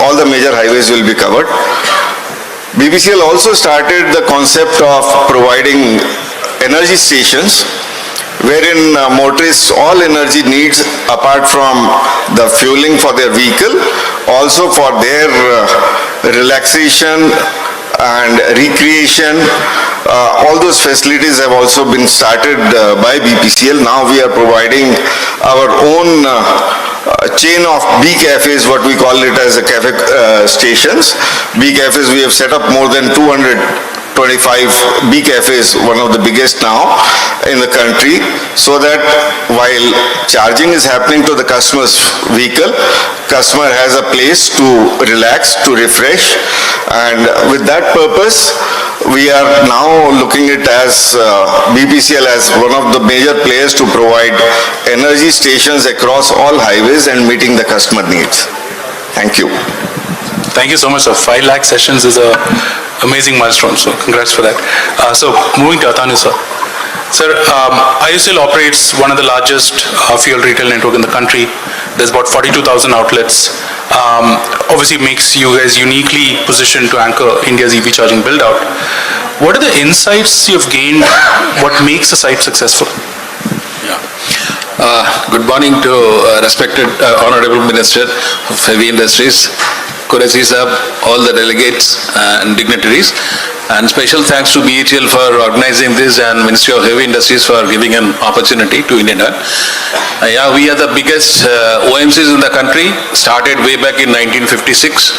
All the major highways will be covered. BPCL also started the concept of providing energy stations wherein motorists all energy needs apart from the fueling for their vehicle, also for their relaxation and recreation. All those facilities have also been started by BPCL. Now we are providing our own chain of B cafes, what we call it as a cafe stations. B cafes, we have set up more than 225 B cafes, one of the biggest now in the country, so that while charging is happening to the customer's vehicle, customer has a place to relax, to refresh, and with that purpose, we are now looking at as BPCL as one of the major players to provide energy stations across all highways and meeting the customer needs. Thank you. Thank you so much, sir. 5 lakh sessions is a amazing milestone, so congrats for that. So moving to Atanu, sir. Sir, IUCL operates one of the largest fuel retail network in the country. There's about 42,000 outlets. Obviously makes you guys uniquely positioned to anchor India's EV charging build-out. What are the insights you've gained? What makes the site successful? Good morning to respected Honorable Minister of Heavy Industries, Kumaraswamy sir, all the delegates and dignitaries, and special thanks to BHEL for organizing this and Ministry of Heavy Industries for giving an opportunity to Indian Oil. Yeah, we are the biggest OMCs in the country, started way back in 1956,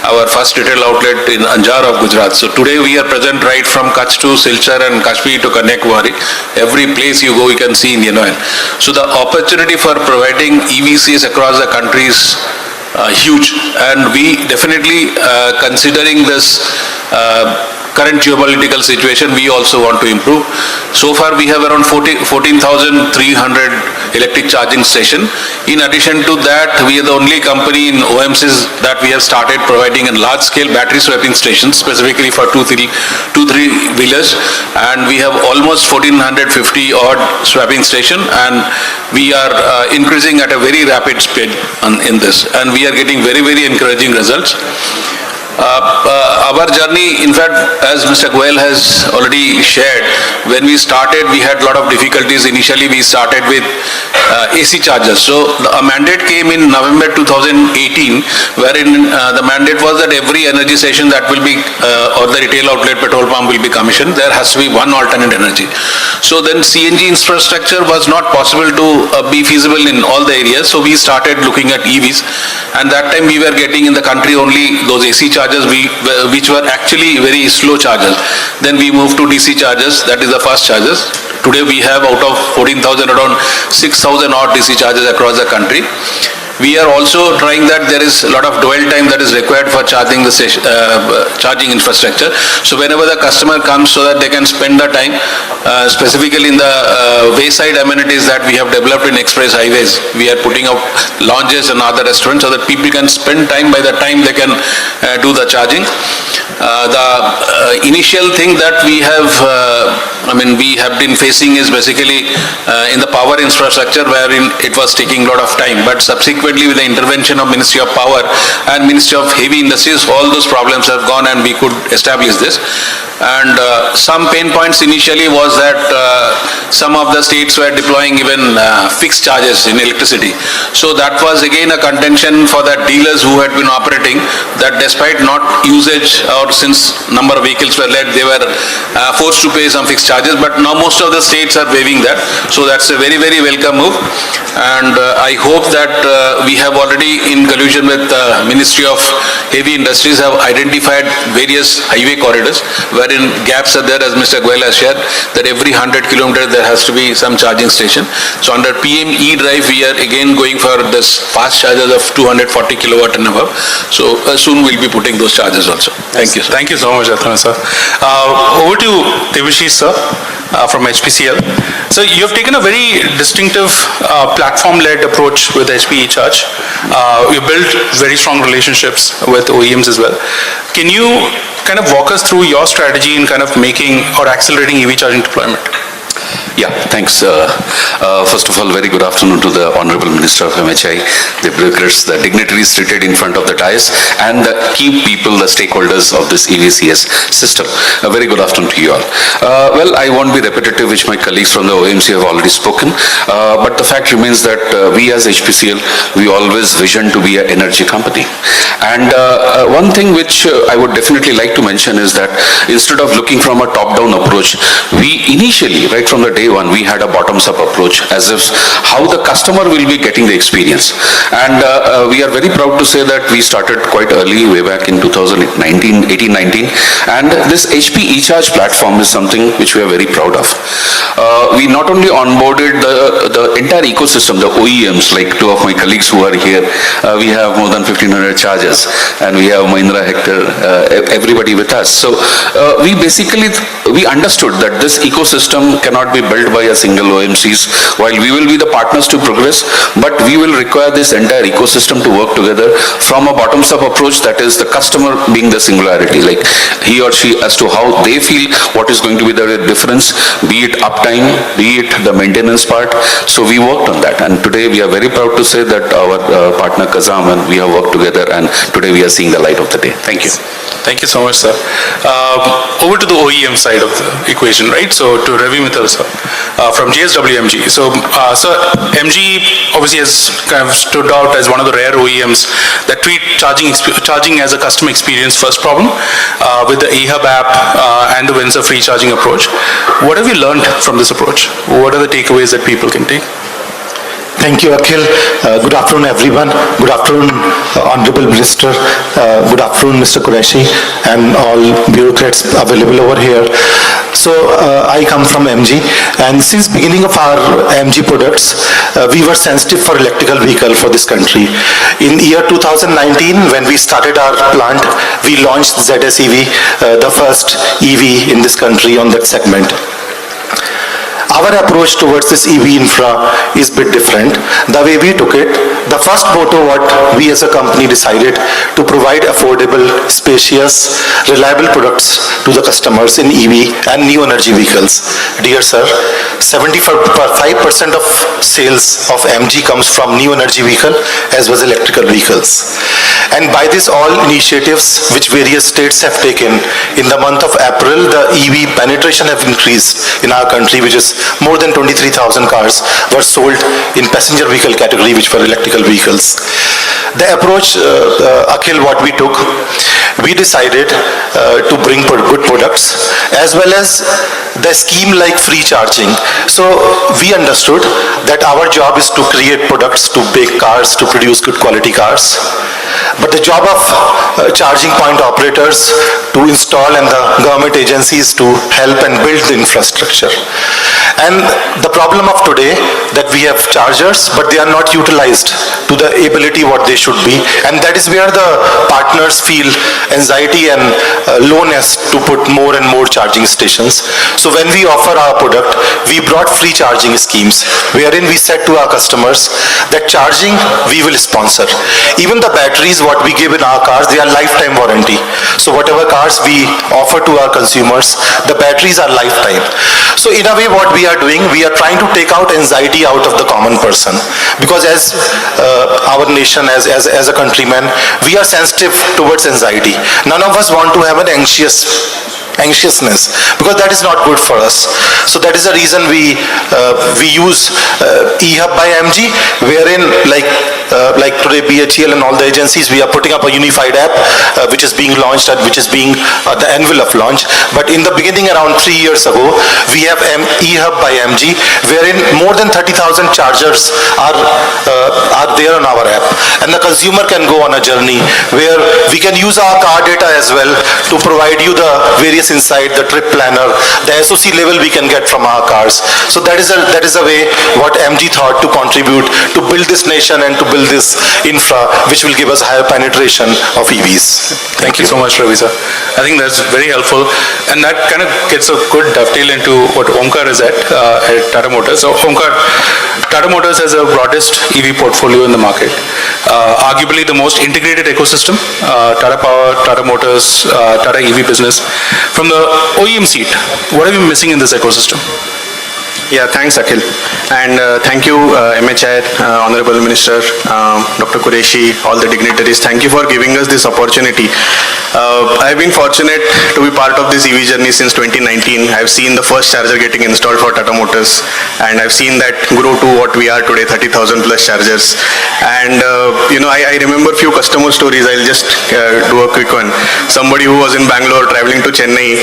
our first retail outlet in Anjar of Gujarat. So today we are present right from Kutch to Silchar and Kashmir to Kanyakumari. Every place you go, you can see Indian Oil. So the opportunity for providing EVCs across the country is huge, and we definitely considering this current geopolitical situation, we also want to improve. So far we have around 14,300 electric charging stations. In addition to that, we are the only company in OMCs that we have started providing a large scale battery swapping stations specifically for 2-3-wheelers, and we have almost 1450 odd swapping stations, and we are increasing at a very rapid speed in this, and we are getting very, very encouraging results. Our journey, in fact, as Mr. Goel has already shared, when we started, we had a lot of difficulties. Initially, we started with AC chargers. So a mandate came in November 2018, wherein the mandate was that every energy station that will be, or the retail outlet petrol pump will be commissioned, there has to be one alternate energy. So then CNG infrastructure was not possible to be feasible in all the areas. So we started looking at EVs, and that time we were getting in the country only those AC chargers which were actually very slow chargers. Then we moved to DC chargers, that is the fast chargers. Today we have out of 14,000 around 6,000 odd DC chargers across the country. We are also trying that there is a lot of dwell time that is required for charging the charging infrastructure. So whenever the customer comes, so that they can spend the time, specifically in the wayside amenities that we have developed in express highways. We are putting up lounges and other restaurants so that people can spend time by the time they can do the charging. The initial thing that we have, we have been facing is basically in the power infrastructure, wherein it was taking a lot of time, but subsequently with the intervention of Ministry of Power and Ministry of Heavy Industries, all those problems have gone and we could establish this. And some pain points initially was that some of the states were deploying even fixed charges in electricity. So that was again a contention for the dealers who had been operating, that despite not usage or since number of vehicles were led, they were forced to pay some fixed charges, but now most of the states are waiving that. So that's a very, very welcome move, and I hope that we have already, in collusion with the Ministry of Heavy Industries, have identified various highway corridors wherein gaps are there, as Mr. Goel has shared, that every 100 kilometers there has to be some charging station. So under PM E-Drive, we are again going for this fast chargers of 240 kilowatt and above. So soon we'll be putting those chargers also. Thank you, sir. Thank you so much, Atanu, sir. Over to Devashish, sir, from HPCL. So you have taken a very distinctive platform-led approach with HPE Charge. You built very strong relationships with OEMs as well. Can you kind of walk us through your strategy in kind of making or accelerating EV charging deployment? Yeah, thanks. First of all, very good afternoon to the Honorable Minister of MHI, the bureaucrats, the dignitaries seated in front of the dais, and the key people, the stakeholders of this EVCS system. A very good afternoon to you all. Well, I won't be repetitive, which my colleagues from the OMC have already spoken, but the fact remains that we as HPCL, we always vision to be an energy company. And one thing which I would definitely like to mention is that instead of looking from a top-down approach, we initially, right from the day one, we had a bottoms-up approach as if how the customer will be getting the experience. And we are very proud to say that we started quite early, way back in 2018-19, and this HP eCharge platform is something which we are very proud of. We not only onboarded the entire ecosystem, the OEMs, like two of my colleagues who are here, we have more than 1,500 chargers, and we have Mahindra, Hector, everybody with us. So we understood that this ecosystem cannot be built by a single OMCs. While we will be the partners to progress, but we will require this entire ecosystem to work together from a bottoms-up approach, that is the customer being the singularity, like he or she as to how they feel, what is going to be the difference, be it uptime, be it the maintenance part. So we worked on that, and today we are very proud to say that our partner Kazam and we have worked together, and today we are seeing the light of the day. Thank you. Thank you so much, sir. Over to the OEM side of the equation, right? So to Ravi Mittal, sir, from JSW MG. So, sir, MG obviously has kind of stood out as one of the rare OEMs that treat charging as a customer experience first problem with the eHub app and the Windsor free charging approach. What have you learned from this approach? What are the takeaways that people can take? Thank you, Akhil. Good afternoon, everyone. Good afternoon, Honorable Minister. Good afternoon, Mr. Qureshi, and all bureaucrats available over here. So, I come from MG, and since beginning of our MG products, we were sensitive for electrical vehicle for this country. In year 2019, when we started our plant, we launched ZS EV, the first EV in this country on that segment. Our approach towards this EV infra is a bit different. The way we took it, the first motto what we as a company decided to provide affordable, spacious, reliable products to the customers in EV and new energy vehicles. Dear sir, 75% of sales of MG comes from new energy vehicle as well as electrical vehicles. And by this all initiatives which various states have taken, in the month of April, the EV penetration have increased in our country, which is more than 23,000 cars were sold in passenger vehicle category, which were electrical vehicles. The approach, Akhil, what we took, we decided to bring good products as well as the scheme like free charging. So we understood that our job is to create products, to make cars, to produce good quality cars. But the job of charging point operators to install and the government agencies to help and build the infrastructure. And the problem of today that we have chargers, but they are not utilized to the ability what they should be. And that is where the partners feel anxiety and lowness to put more and more charging stations. So when we offer our product, we brought free charging schemes, wherein we said to our customers that charging we will sponsor. Even the batteries what we give in our cars, they are lifetime warranty. So whatever cars we offer to our consumers, the batteries are lifetime. So in a way what we are doing, we are trying to take out anxiety out of the common person. Because as our nation, as a countryman, we are sensitive towards anxiety. None of us want to have an anxiousness, because that is not good for us. So that is the reason we use eHub by MG, wherein like today BHEL and all the agencies, we are putting up a unified app which is being launched and which is being the envelope launch. But in the beginning, around 3 years ago, we have eHub by MG, wherein more than 30,000 chargers are there on our app, and the consumer can go on a journey where we can use our car data as well to provide you the various insight, the trip planner, the SOC level we can get from our cars. So that is a way what MG thought to contribute to build this nation and to build this infra which will give us higher penetration of EVs. Thank you so much, Ravi sir. I think that's very helpful, and that kind of gets a good dovetail into what Omkar is at Tata Motors. So Omkar, Tata Motors has the broadest EV portfolio in the market, arguably the most integrated ecosystem, Tata Power, Tata Motors, Tata EV business. From the OEM seat, what are we missing in this ecosystem? Yeah, thanks, Akhil. And thank you, MHR, Honorable Minister, Dr. Qureshi, all the dignitaries. Thank you for giving us this opportunity. I've been fortunate to be part of this EV journey since 2019. I've seen the first charger getting installed for Tata Motors, and I've seen that grow to what we are today, 30,000 plus chargers. And I remember few customer stories. I'll just do a quick one. Somebody who was in Bangalore traveling to Chennai,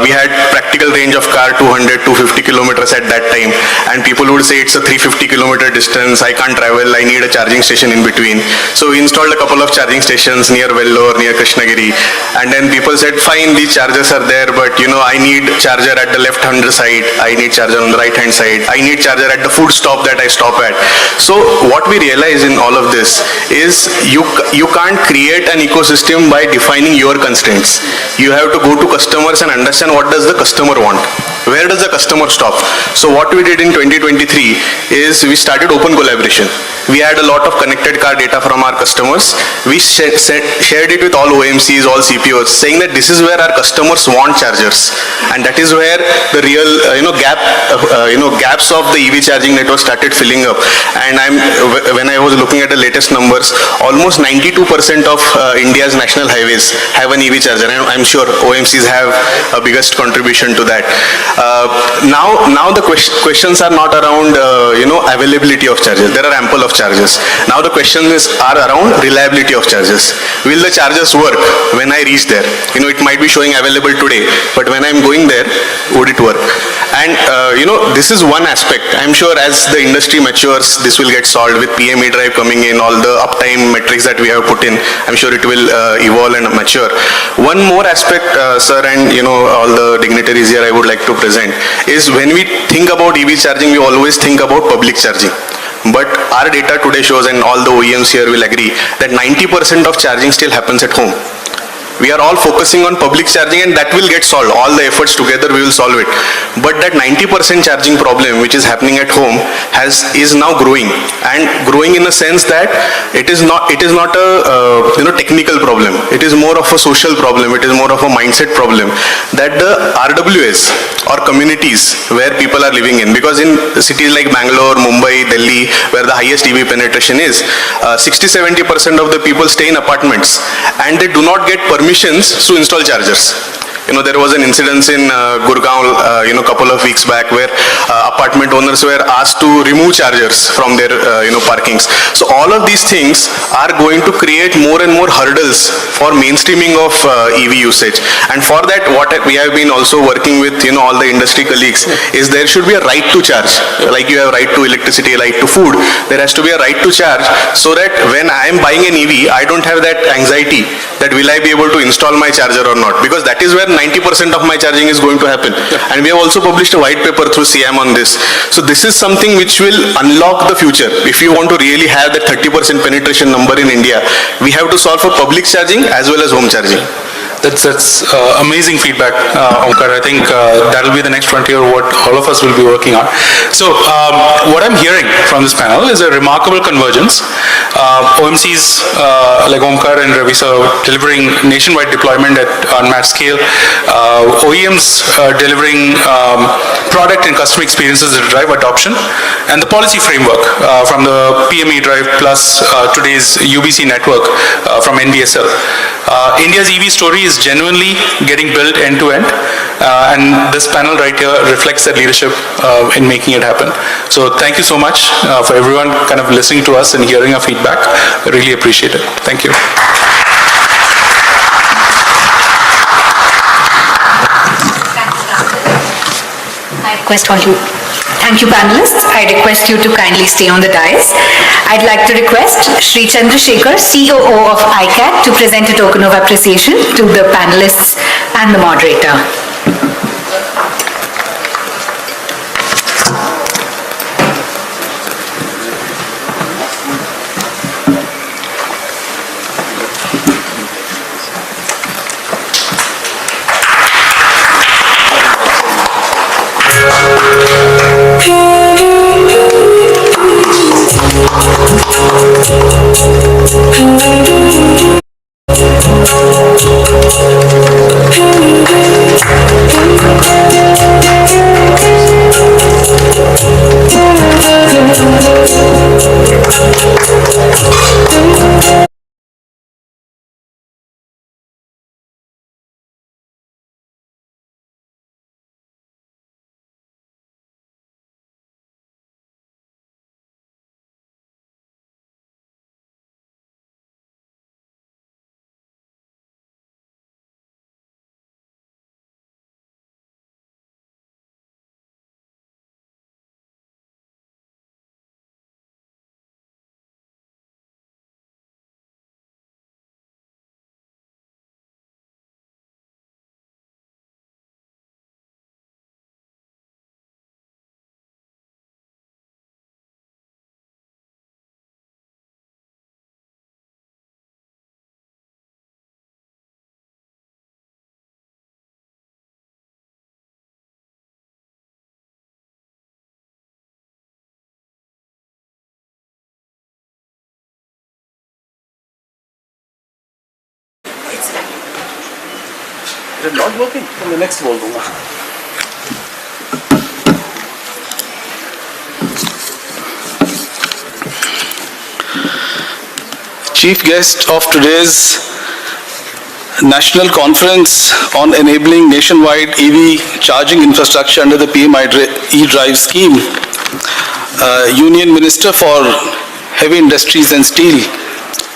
we had practical range of car 200, 250 kilometers at that time, and people would say it's a 350 kilometer distance, I can't travel, I need a charging station in between. So we installed a couple of charging stations near Vellore, near Krishnagiri, and then people said, fine, these chargers are there, but I need charger at the left hand side, I need charger on the right hand side, I need charger at the food stop that I stop at. So what we realize in all of this is you can't create an ecosystem by defining your constraints. You have to go to customers and understand what does the customer want. Where does the customer stop? So what we did in 2023 is we started open collaboration. We had a lot of connected car data from our customers. We shared it with all OMCs, all CPOs, saying that this is where our customers want chargers, and that is where the real gaps of the EV charging network started filling up. And when I was looking at the latest numbers, almost 92% of India's national highways have an EV charger, and I'm sure OMCs have a biggest contribution to that. Now the questions are not around availability of chargers. There are ample of chargers. Now the questions are around reliability of chargers. Will the chargers work when I reach there? It might be showing available today, but when I'm going there, would it work? And this is one aspect. I'm sure as the industry matures, this will get solved with PME drive coming in, all the uptime metrics that we have put in. I'm sure it will evolve and mature. One more aspect, sir, and all the dignitaries here I would like to present is when we think about EV charging, we always think about public charging. But our data today shows, and all the OEMs here will agree, that 90% of charging still happens at home. We are all focusing on public charging, and that will get solved. All the efforts together, we will solve it. But that 90% charging problem which is happening at home is now growing, and growing in a sense that it is not a technical problem. It is more of a social problem. It is more of a mindset problem that the RWS or communities where people are living in, because in cities like Bangalore, Mumbai, Delhi, where the highest EV penetration is, 60-70% of the people stay in apartments, and they do not get permissions to install chargers. There was an incident in Gurgaon, couple of weeks back, where apartment owners were asked to remove chargers from their, parkings. So all of these things are going to create more and more hurdles for mainstreaming of EV usage. And for that, what we have been also working with, all the industry colleagues, is there should be a right to charge. Like you have right to electricity, right to food, there has to be a right to charge, so that when I am buying an EV, I don't have that anxiety that will I be able to install my charger or not, because that is where 90% of my charging is going to happen. And we have also published a white paper through CM on this. So this is something which will unlock the future. If you want to really have that 30% penetration number in India, we have to solve for public charging as well as home charging. That's amazing feedback, Omkar. I think that'll be the next frontier what all of us will be working on. So what I'm hearing from this panel is a remarkable convergence. OMCs like Omkar and Ravi sir delivering nationwide deployment at unmatched scale. OEMs delivering product and customer experiences that drive adoption, and the policy framework from the PME drive plus today's UBC network from NBSL. India's EV story is genuinely getting built end to end, and this panel right here reflects that leadership in making it happen. So thank you so much for everyone kind of listening to us and hearing our feedback. I really appreciate it. Thank you. Thank you, panelists. I request you to kindly stay on the dais. I'd like to request Shri Chandrasekhar, COO of ICAT, to present a token of appreciation to the panelists and the moderator. Thank you. it not working? In the next बोल दूँगा. Chief guest of today's National Conference on Enabling Nationwide EV Charging Infrastructure under the PM E-Drive scheme, Union Minister for Heavy Industries and Steel,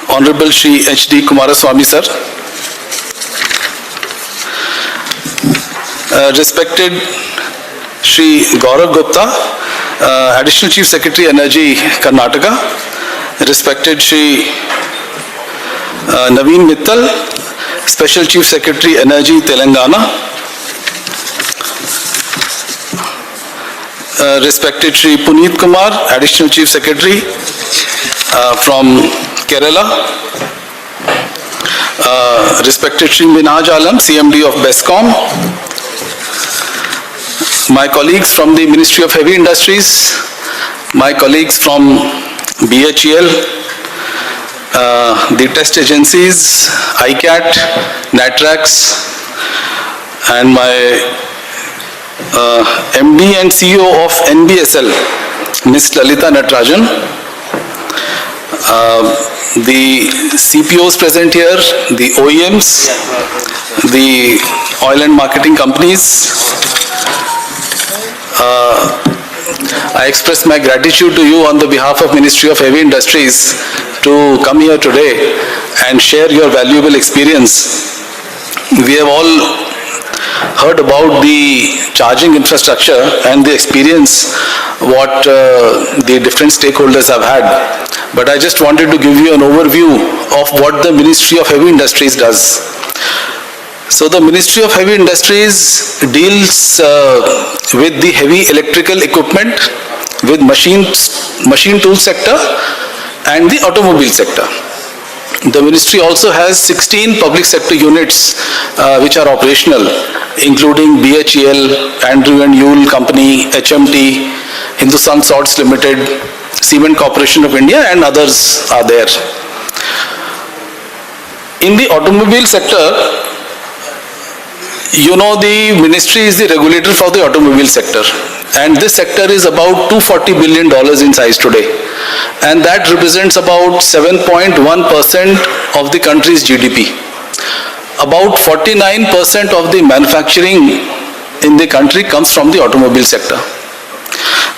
Honorable Shri H.D. Kumaraswamy sir, respected Shri Gaurav Gupta, Additional Chief Secretary Energy, Karnataka, respected Shri Naveen Mittal, Special Chief Secretary Energy, Telangana, respected Shri Puneet Kumar, Additional Chief Secretary from Kerala, respected Shri Minhaj Alam, CMD of BESCOM, my colleagues from the Ministry of Heavy Industries, my colleagues from BHEL, the test agencies, ICAT, NATRAX, and my MD and CEO of NBSL, Ms. Lalita Natarajan, the CPOs present here, the OEMs, the oil and marketing companies. I express my gratitude to you on the behalf of Ministry of Heavy Industries to come here today and share your valuable experience. We have all heard about the charging infrastructure and the experience what the different stakeholders have had. But I just wanted to give you an overview of what the Ministry of Heavy Industries does. So the Ministry of Heavy Industries deals with the heavy electrical equipment, with machine tool sector and the automobile sector. The ministry also has 16 public sector units which are operational, including BHEL, Andrew and Yule Company, HMT, Hindustan Salts Limited, Cement Corporation of India, and others are there. In the automobile sector, you know, the ministry is the regulator for the automobile sector, and this sector is about $240 billion in size today, and that represents about 7.1% of the country's GDP. About 49% of the manufacturing in the country comes from the automobile sector,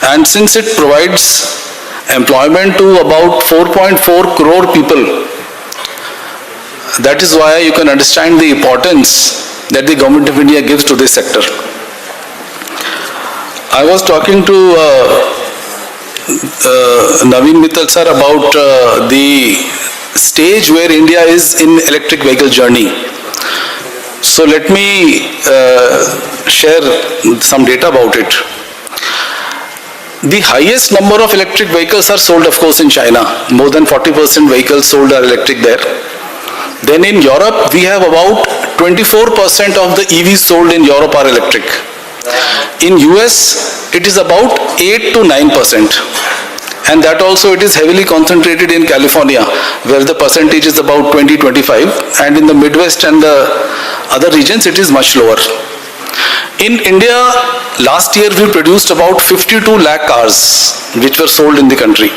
and since it provides employment to about 4.4 crore people, that is why you can understand the importance that the Government of India gives to this sector. I was talking to Naveen Mittal sir about the stage where India is in electric vehicle journey. So let me share some data about it. The highest number of electric vehicles are sold, of course, in China. More than 40% vehicles sold are electric there. Then in Europe, we have about 24% of the EVs sold in Europe are electric. In US, it is about 8 to 9%. And that also it is heavily concentrated in California, where the percentage is about 20-25, and in the Midwest and the other regions, it is much lower. In India, last year we produced about 52 lakh cars, which were sold in the country.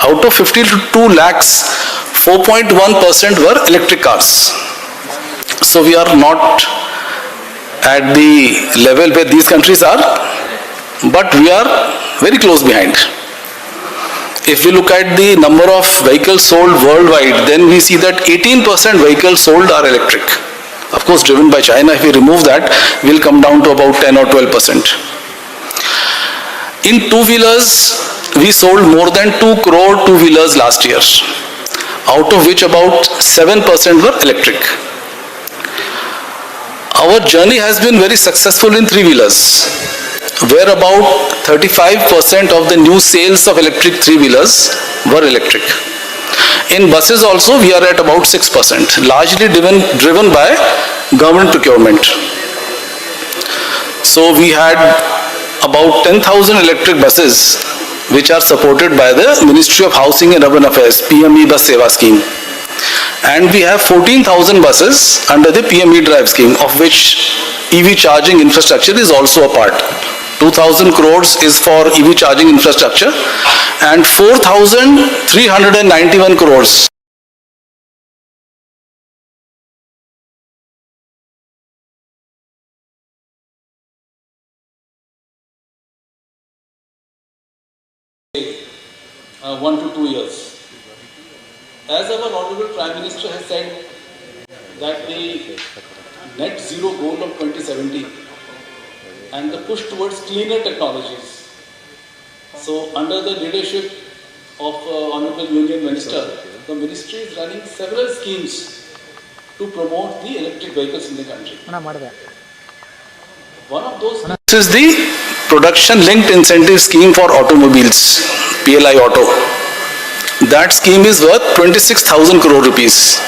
Out of 52 lakhs, 4.1% were electric cars. So we are not at the level where these countries are, but we are very close behind. If we look at the number of vehicles sold worldwide, then we see that 18% vehicles sold are electric. Of course, driven by China. If we remove that, we'll come down to about 10 or 12%. In two-wheelers, we sold more than 2 crore two-wheelers last year, out of which about 7% were electric. Our journey has been very successful in three-wheelers, where about 35% of the new sales of electric three-wheelers were electric. In buses also, we are at about 6%, largely driven by government procurement. So we had about 10,000 electric buses which are supported by the Ministry of Housing and Urban Affairs, PME Bus Seva scheme. And we have 14,000 buses under the PM E-Drive scheme, of which EV charging infrastructure is also a part. 2,000 crores is for EV charging infrastructure and 4,391 crores (1 to 2 years). As our Honorable Prime Minister has said that the net zero goal of 2070 and the push towards cleaner technologies. So under the leadership of Honorable Union Minister, the ministry is running several schemes to promote the electric vehicles in the country. One of those is the production linked incentive scheme for automobiles, PLI Auto. That scheme is worth 26,000 crore rupees.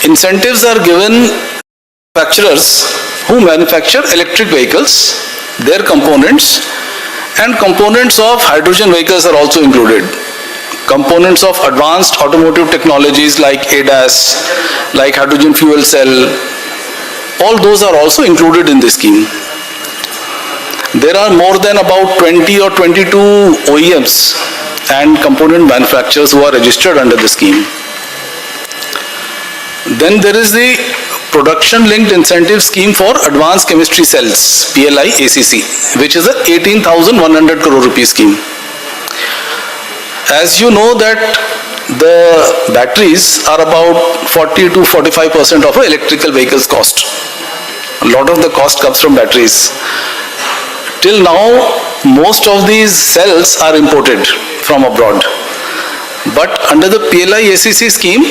Incentives are given to manufacturers who manufacture electric vehicles, their components, and components of hydrogen vehicles are also included. Components of advanced automotive technologies like ADAS, like hydrogen fuel cell, all those are also included in this scheme. There are more than about 20 or 22 OEMs and component manufacturers who are registered under the scheme. Then there is the production linked incentive scheme for advanced chemistry cells, PLI ACC, which is a 18,100 crore rupee scheme. As you know that the batteries are about 40 to 45% of an electrical vehicle's cost. A lot of the cost comes from batteries. Till now, most of these cells are imported from abroad. But under the PLI ACC scheme,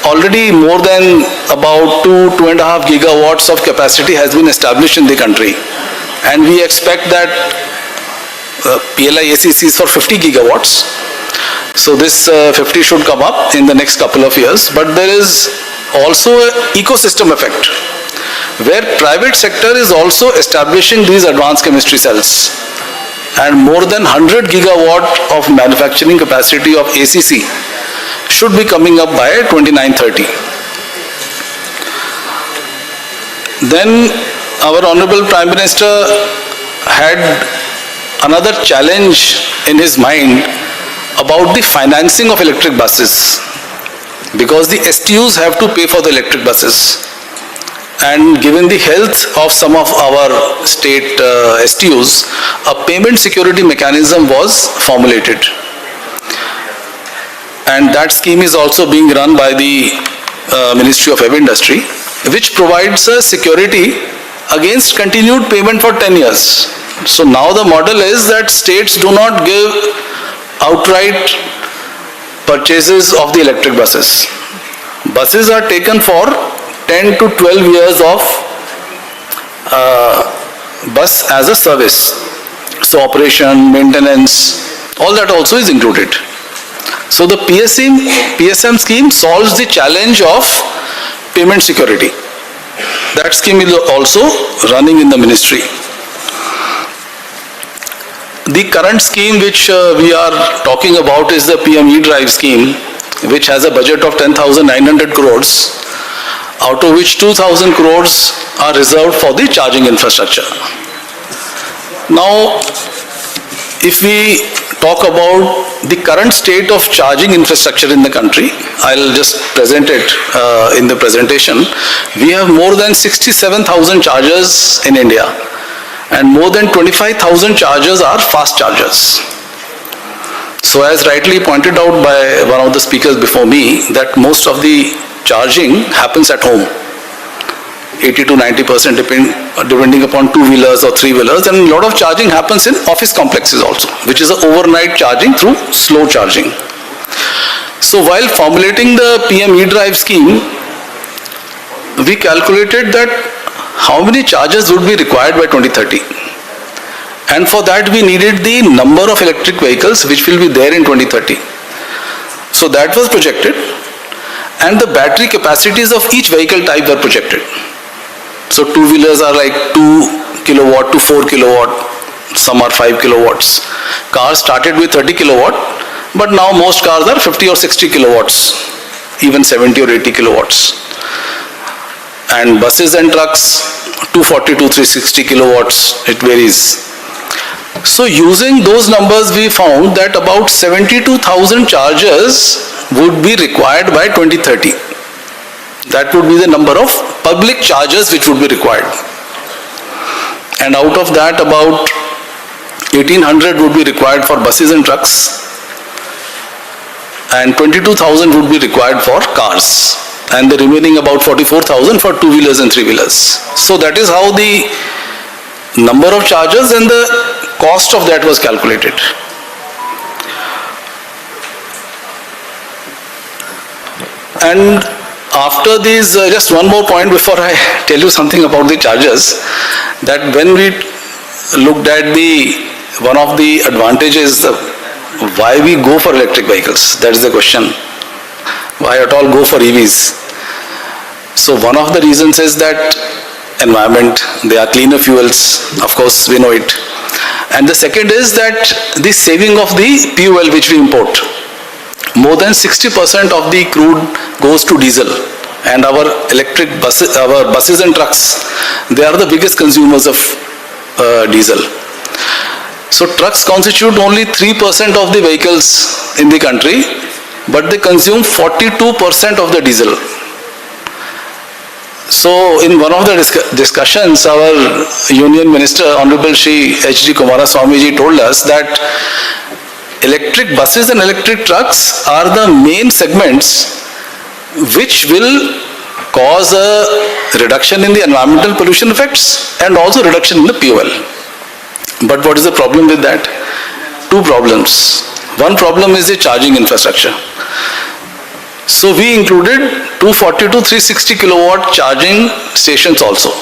already more than about 2.5 gigawatts of capacity has been established in the country. And we expect that PLI ACC is for 50 gigawatts. So this 50 should come up in the next couple of years. But there is also an ecosystem effect, where private sector is also establishing these advanced chemistry cells. And more than 100 gigawatt of manufacturing capacity of ACC should be coming up by 29-30. Then our Honorable Prime Minister had another challenge in his mind about the financing of electric buses, because the STUs have to pay for the electric buses. And given the health of some of our state STUs, a payment security mechanism was formulated. And that scheme is also being run by the Ministry of Heavy Industry, which provides a security against continued payment for 10 years. So now the model is that states do not give outright purchases of the electric buses. Buses are taken for 10 to 12 years of bus as a service. So operation, maintenance, all that also is included. So the PSM scheme solves the challenge of payment security. That scheme is also running in the ministry. The current scheme which we are talking about is the PM E-Drive scheme, which has a budget of 10,900 crores, out of which 2,000 crores are reserved for the charging infrastructure. Now, if we talk about the current state of charging infrastructure in the country, I'll just present it in the presentation. We have more than 67,000 chargers in India, and more than 25,000 chargers are fast chargers. So as rightly pointed out by one of the speakers before me, that most of the charging happens at home, 80 to 90% depending upon two-wheelers or three-wheelers, and a lot of charging happens in office complexes also, which is an overnight charging through slow charging. So while formulating the PM E-Drive scheme, we calculated that how many chargers would be required by 2030. And for that we needed the number of electric vehicles which will be there in 2030. So that was projected, and the battery capacities of each vehicle type were projected. So two-wheelers are like 2 kilowatt to 4 kilowatt, some are 5 kilowatts. Cars started with 30 kilowatt, but now most cars are 50 or 60 kilowatts. even 70 or 80 kilowatts. And buses and trucks, 240 to 360 kilowatts, it varies. So using those numbers, we found that about 72,000 chargers would be required by 2030. That would be the number of public chargers which would be required. And out of that, about 1,800 would be required for buses and trucks, and 22,000 would be required for cars, and the remaining about 44,000 for two-wheelers and three-wheelers. So that is how the number of chargers and the cost of that was calculated. And after these, just one more point before I tell you something about the chargers, that when we looked at one of the advantages, why we go for electric vehicles, that is the question. Why at all go for EVs? So one of the reasons is that environment, they are cleaner fuels, of course we know it. And the second is that the saving of the fuel which we import. More than 60% of the crude goes to diesel, and our buses and trucks, they are the biggest consumers of diesel. So trucks constitute only 3% of the vehicles in the country, but they consume 42% of the diesel. So in one of the discussions, our Union Minister, Honorable Shri H.D. Kumaraswamy ji told us that electric buses and electric trucks are the main segments which will cause a reduction in the environmental pollution effects and also reduction in the fuel. But what is the problem with that? Two problems. One problem is the charging infrastructure. So we included 240 to 360 kilowatt charging stations also,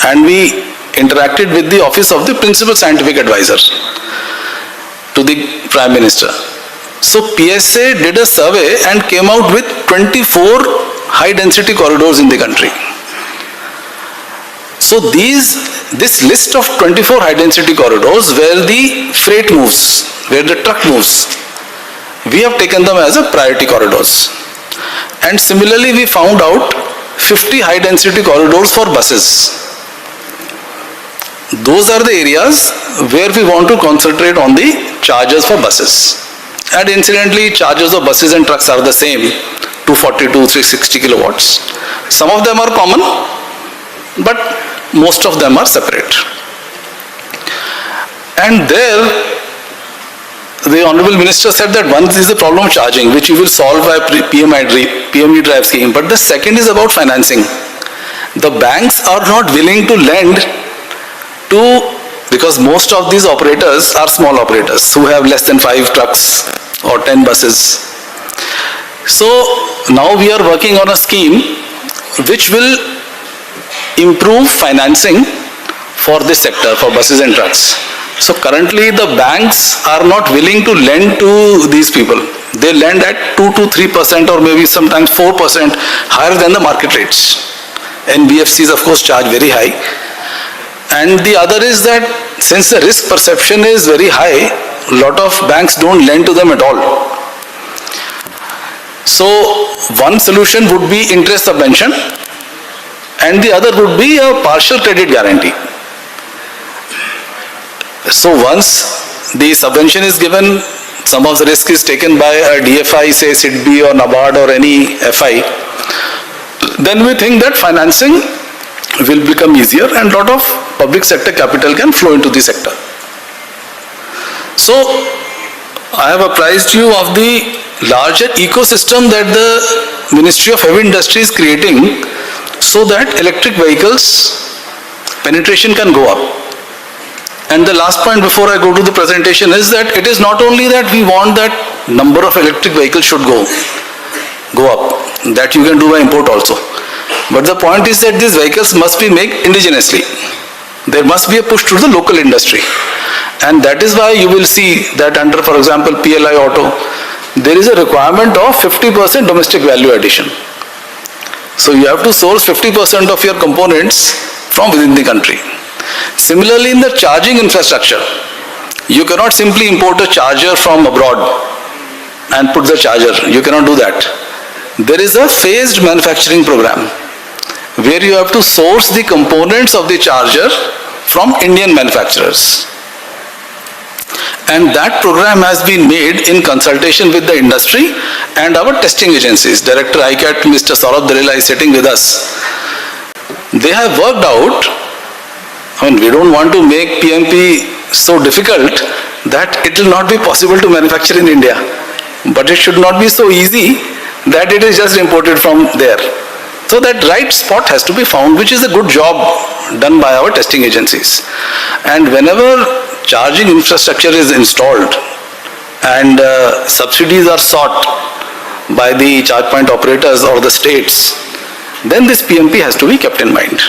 and we interacted with the office of the Principal Scientific Advisor to the Prime Minister. So PSA did a survey and came out with 24 high density corridors in the country. So this list of 24 high density corridors where the freight moves, where the truck moves, we have taken them as a priority corridors. And similarly we found out 50 high density corridors for buses. Those are the areas where we want to concentrate on the chargers for buses. And incidentally, chargers of buses and trucks are the same, 240 to 360 kilowatts. Some of them are common, but most of them are separate. And there, the Honorable Minister said that one is the problem of charging, which we will solve by PME drive scheme. But the second is about financing. The banks are not willing to lend to, because most of these operators are small operators who have less than 5 trucks or 10 buses. So now we are working on a scheme which will improve financing for this sector, for buses and trucks. So currently the banks are not willing to lend to these people. They lend at 2 to 3% or maybe sometimes 4% higher than the market rates. NBFCs of course charge very high. And the other is that since the risk perception is very high, a lot of banks don't lend to them at all. So one solution would be interest subvention, and the other would be a partial credit guarantee. So once the subvention is given, some of the risk is taken by a DFI, say SIDBI or NABARD or any FI, then we think that financing will become easier and a lot of public sector capital can flow into the sector. So I have apprised you of the larger ecosystem that the Ministry of Heavy Industry is creating so that electric vehicles penetration can go up. And the last point before I go to the presentation is that it is not only that we want that number of electric vehicles should go up, that you can do by import also. But the point is that these vehicles must be made indigenously. There must be a push to the local industry. And that is why you will see that under, for example, PLI Auto, there is a requirement of 50% domestic value addition. So you have to source 50% of your components from within the country. Similarly, in the charging infrastructure, you cannot simply import a charger from abroad and put the charger. You cannot do that. there is a phased manufacturing program where you have to source the components of the charger from Indian manufacturers. And that program has been made in consultation with the industry and our testing agencies. Director ICAT, Mr. Saurabh Dalila, is sitting with us. They have worked out, we don't want to make PMP so difficult that it will not be possible to manufacture in India. But it should not be so easy that it is just imported from there. So that right spot has to be found, which is a good job done by our testing agencies. And whenever charging infrastructure is installed and subsidies are sought by the charge point operators or the states, then this PMP has to be kept in mind.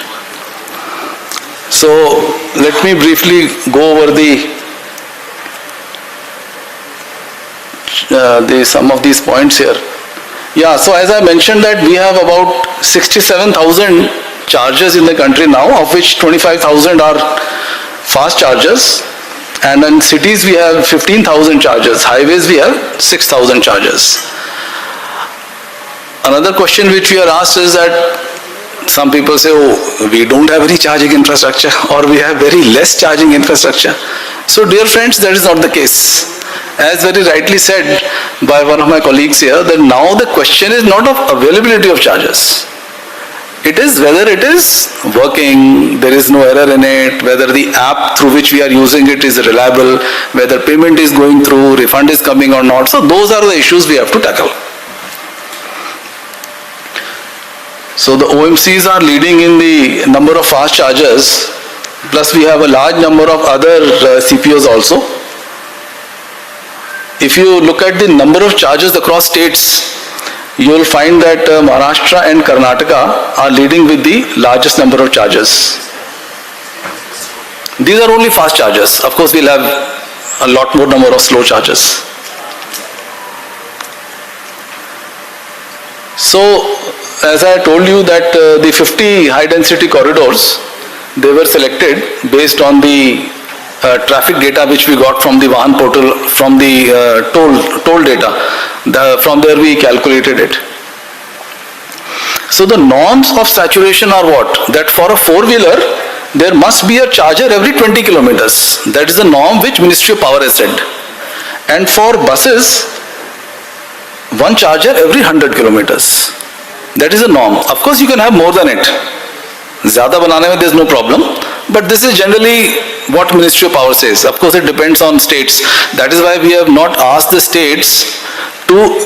So let me briefly go over some of these points here. Yeah, so as I mentioned that we have about 67,000 chargers in the country now, of which 25,000 are fast chargers, and in cities we have 15,000 chargers, highways we have 6,000 chargers. Another question which we are asked is that some people say, oh, we don't have any charging infrastructure, or we have very less charging infrastructure. So dear friends, that is not the case. As very rightly said by one of my colleagues here, that now the question is not of availability of chargers. It is whether it is working, there is no error in it, whether the app through which we are using it is reliable, whether payment is going through, refund is coming or not. So those are the issues we have to tackle. So the OMCs are leading in the number of fast chargers, plus we have a large number of other CPOs also. If you look at the number of chargers across states, you will find that Maharashtra and Karnataka are leading with the largest number of chargers. These are only fast chargers. Of course, we'll have a lot more number of slow chargers. So, as I told you that the 50 high density corridors, they were selected based on the traffic data which we got from the Vahan portal, from the toll data. From there we calculated it. So the norms of saturation are what? That for a four-wheeler, there must be a charger every 20 kilometers. That is the norm which Ministry of Power has said. And for buses, one charger every 100 kilometers. That is a norm. Of course, you can have more than it. Zyada banane mein there is no problem. But this is generally what Ministry of Power says. Of course, it depends on states. That is why we have not asked the states to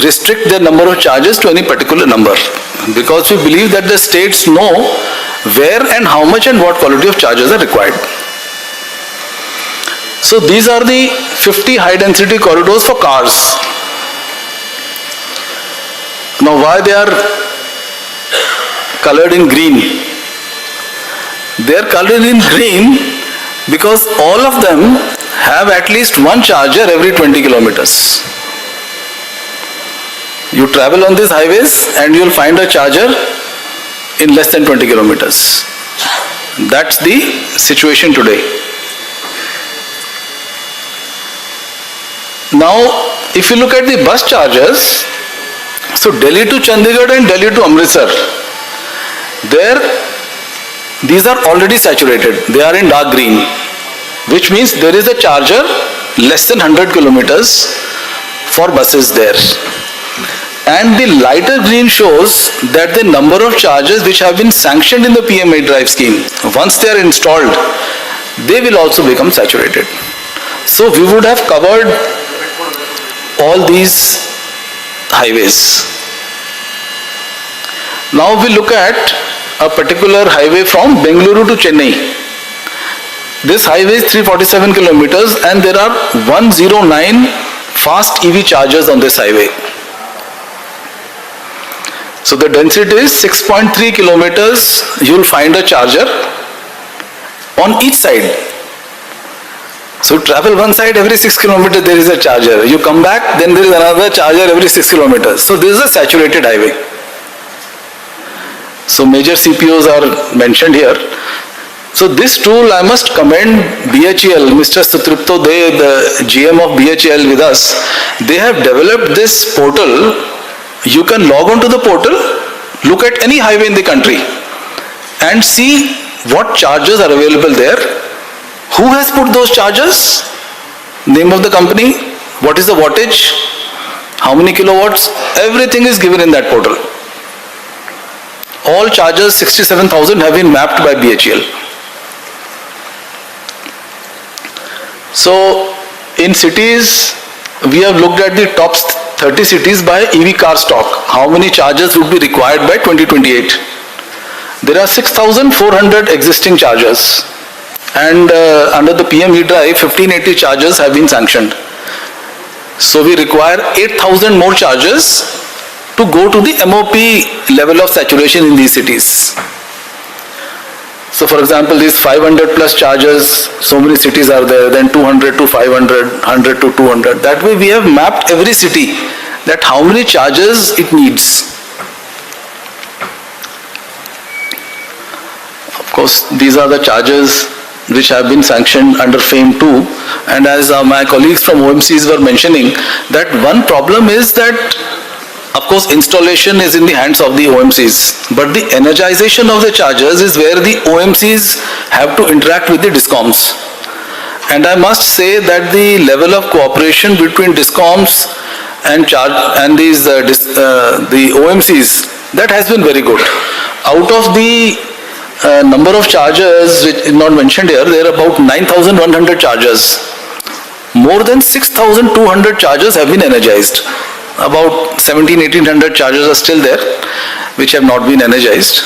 restrict their number of charges to any particular number. Because we believe that the states know where and how much and what quality of charges are required. So these are the 50 high density corridors for cars. Now why they are colored in green? They are colored in green because all of them have at least one charger every 20 kilometers. You travel on these highways and you will find a charger in less than 20 kilometers. That's the situation today. Now, if you look at the bus chargers, so Delhi to Chandigarh and Delhi to Amritsar, these are already saturated. They are in dark green, which means there is a charger less than 100 kilometers for buses there. And the lighter green shows that the number of chargers which have been sanctioned in the PMA drive scheme, once they are installed, they will also become saturated. So we would have covered all these highways. Now we look at a particular highway from Bengaluru to Chennai. This highway is 347 kilometers and there are 109 fast EV chargers on this highway. So the density is 6.3 kilometers. You will find a charger on each side. So travel one side, every 6 kilometers there is a charger. You come back, then there is another charger every 6 kilometers. So this is a saturated highway. So major CPOs are mentioned here. So this tool, I must commend BHEL, Mr. Sutripto De, the GM of BHEL with us. They have developed this portal you can log on to the portal, look at any highway in the country and see what chargers are available there, who has put those chargers, name of the company, what is the wattage, how many kilowatts, everything is given in that portal. All chargers, 67,000, have been mapped by BHEL. So in cities, we have looked at the top 30 cities by EV car stock. How many chargers would be required by 2028? There are 6,400 existing chargers. And under the PM E-Drive, 1580 chargers have been sanctioned. So we require 8,000 more chargers to go to the MOP level of saturation in these cities. So for example, these 500 plus chargers, so many cities are there, then 200 to 500, 100 to 200. That way we have mapped every city that how many chargers it needs. Of course, these are the chargers which have been sanctioned under FAME 2, and as my colleagues from OMCs were mentioning, that one problem is that, of course, installation is in the hands of the OMCs, but the energization of the chargers is where the OMCs have to interact with the DISCOMs. And I must say that the level of cooperation between DISCOMs and the OMCs, that has been very good. Out of the number of chargers which is not mentioned here, there are about 9,100 chargers. More than 6,200 chargers have been energized. About 1,700-1,800 chargers are still there, which have not been energized.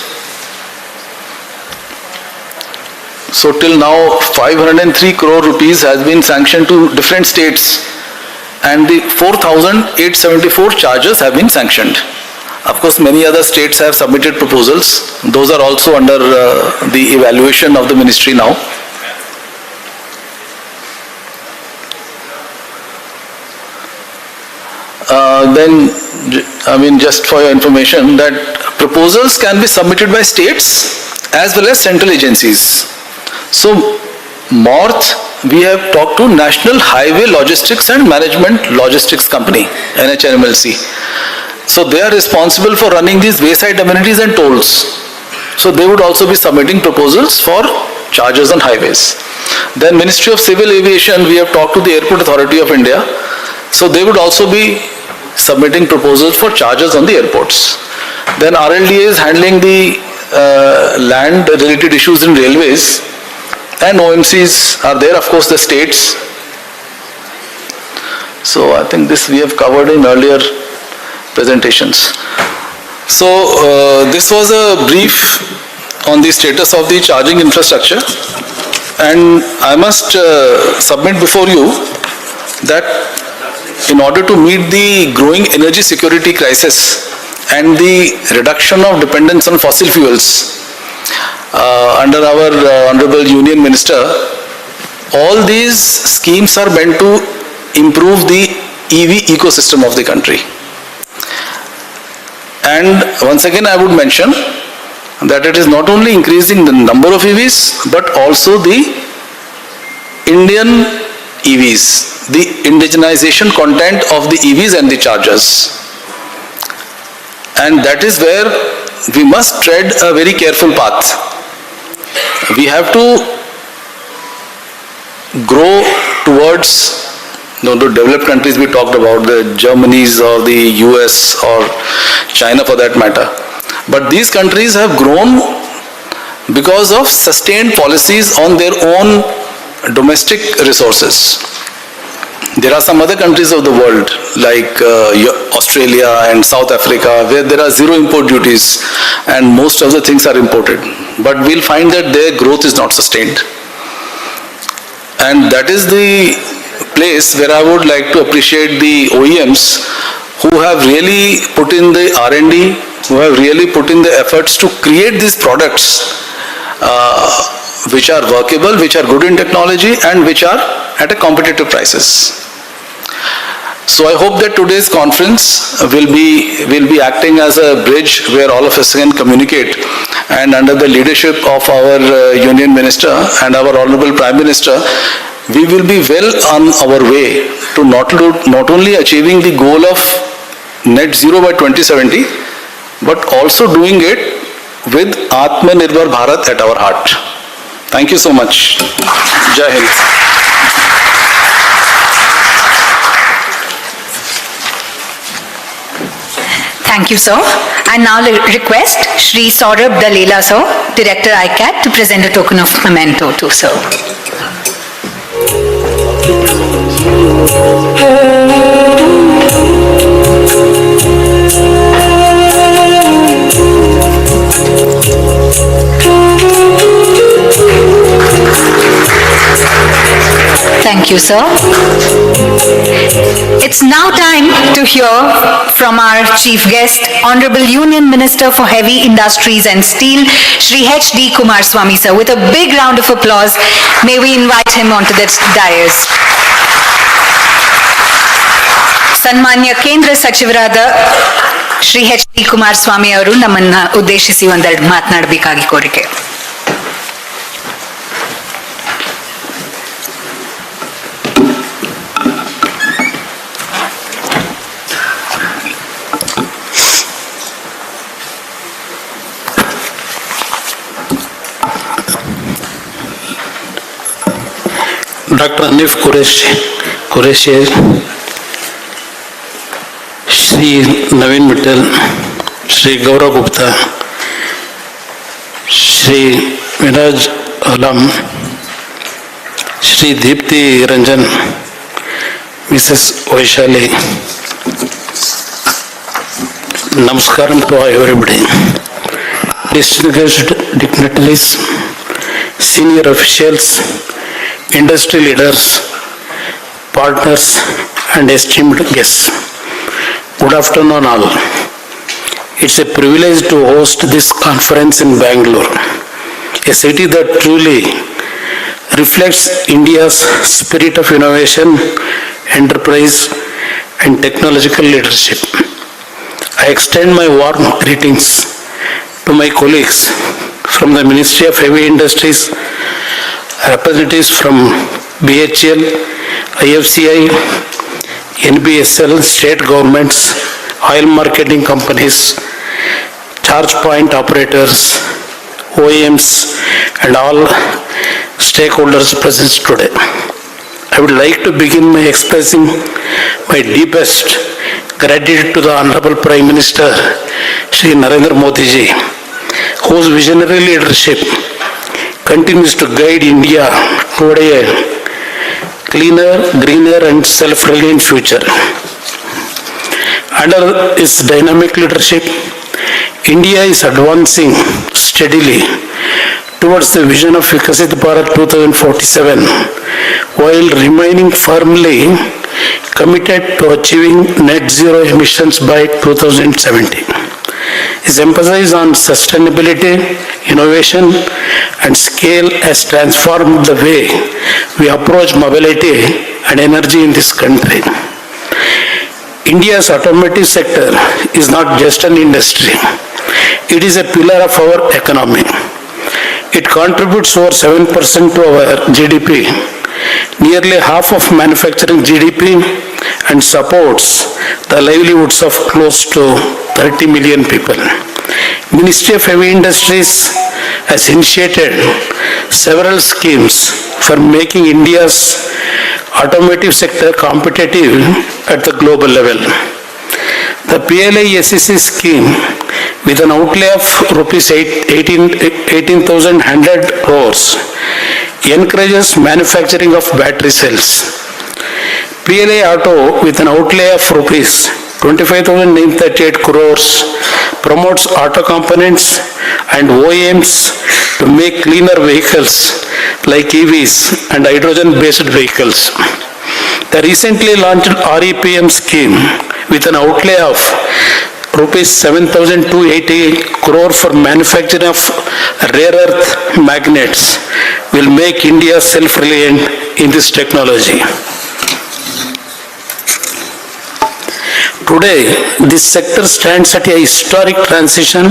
So till now, 503 crore rupees has been sanctioned to different states, and the 4,874 chargers have been sanctioned. Of course, many other states have submitted proposals. Those are also under the evaluation of the ministry now. Just for your information, that proposals can be submitted by states as well as central agencies. So, North, we have talked to National Highway Logistics and Management Logistics Company, NHMLC. So they are responsible for running these wayside amenities and tolls. So they would also be submitting proposals for chargers on highways. Then Ministry of Civil Aviation, we have talked to the Airport Authority of India. So they would also be submitting proposals for chargers on the airports. Then RLDA is handling the land related issues in railways, and OMCs are there, of course, the states. So I think this we have covered in earlier presentations. So this was a brief on the status of the charging infrastructure, and I must submit before you that in order to meet the growing energy security crisis and the reduction of dependence on fossil fuels, under our Honorable Union Minister, all these schemes are meant to improve the EV ecosystem of the country. And once again I would mention that it is not only increasing the number of EVs, but also the Indian EVs, the indigenization content of the EVs and the chargers. And that is where we must tread a very careful path. We have to grow towards the developed countries we talked about, the Germanys or the US or China for that matter. But these countries have grown because of sustained policies on their own domestic resources. There are some other countries of the world like Australia and South Africa where there are zero import duties and most of the things are imported. But we'll find that their growth is not sustained. And that is the place where I would like to appreciate the OEMs who have really put in the R&D, who have really put in the efforts to create these products which are workable, which are good in technology, and which are at a competitive prices. So I hope that today's conference will be acting as a bridge where all of us can communicate, and under the leadership of our Union Minister and our Honorable Prime Minister, we will be well on our way to not only achieving the goal of net zero by 2070, but also doing it with Atmanirbhar Bharat at our heart. Thank you so much. Jai Hind. Thank you, sir. I now request Shri Saurabh Dalela, sir, Director ICAT, to present a token of memento to sir. Thank you, sir. It's now time to hear from our chief guest, Honorable Union Minister for Heavy Industries and Steel, Shri H.D. Kumaraswamy, sir. With a big round of applause, may we invite him onto the dais. Sanmanya Kendra Sachivaraದ Shri H D Kumaraswamy ಅವರು ನಮ್ಮನ್ನ ಉದ್ದೇಶಿಸಿ ಒಂದೆರಡು ಮಾತನಾಡಬೇಕಾಗಿ ಕೋರಿಕೆ. Dr. Hanif Qureshi, Shri Naveen Mittal, Shri Gaurav Gupta, Shri Miraj Alam, Shri Deepti Ranjan, Mrs. Vaishali. Namaskaram to everybody. Distinguished dignitaries, senior officials, industry leaders, partners and esteemed guests. Good afternoon all. It's a privilege to host this conference in Bangalore, a city that truly reflects India's spirit of innovation, enterprise and technological leadership. I extend my warm greetings to my colleagues from the Ministry of Heavy Industries, representatives from BHEL, IFCI, NBSL, state governments, oil marketing companies, charge point operators, OEMs, and all stakeholders present today. I would like to begin by expressing my deepest gratitude to the Honorable Prime Minister, Shri Narendra Modi ji, whose visionary leadership continues to guide India toward a cleaner, greener and self-reliant future. Under his dynamic leadership, India is advancing steadily towards the vision of Vikasit Bharat 2047 while remaining firmly committed to achieving net zero emissions by 2070. His emphasis on sustainability, innovation and scale has transformed the way we approach mobility and energy in this country. India's automotive sector is not just an industry. It is a pillar of our economy. It contributes over 7% to our GDP, nearly half of manufacturing GDP, and supports the livelihoods of close to 30 million people. Ministry of Heavy Industries has initiated several schemes for making India's automotive sector competitive at the global level. The PLI SEC scheme, with an outlay of rupees 18,100 crores, encourages manufacturing of battery cells. PLI Auto, with an outlay of rupees 25,938 crores, promotes auto components and OEMs to make cleaner vehicles like EVs and hydrogen-based vehicles. The recently launched REPM scheme, with an outlay of rupees 7,288 crore for manufacturing of rare earth magnets, will make India self-reliant in this technology. Today, this sector stands at a historic transition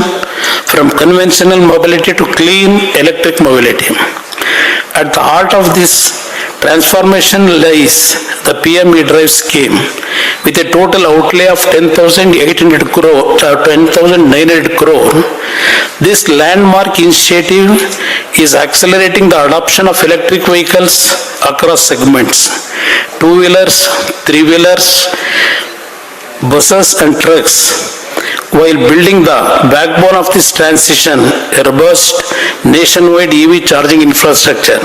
from conventional mobility to clean electric mobility. At the heart of this transformation lies the PM E-Drive scheme, with a total outlay of 10,900 crore. This landmark initiative is accelerating the adoption of electric vehicles across segments: two-wheelers, three-wheelers, buses and trucks, while building the backbone of this transition, a robust nationwide EV charging infrastructure.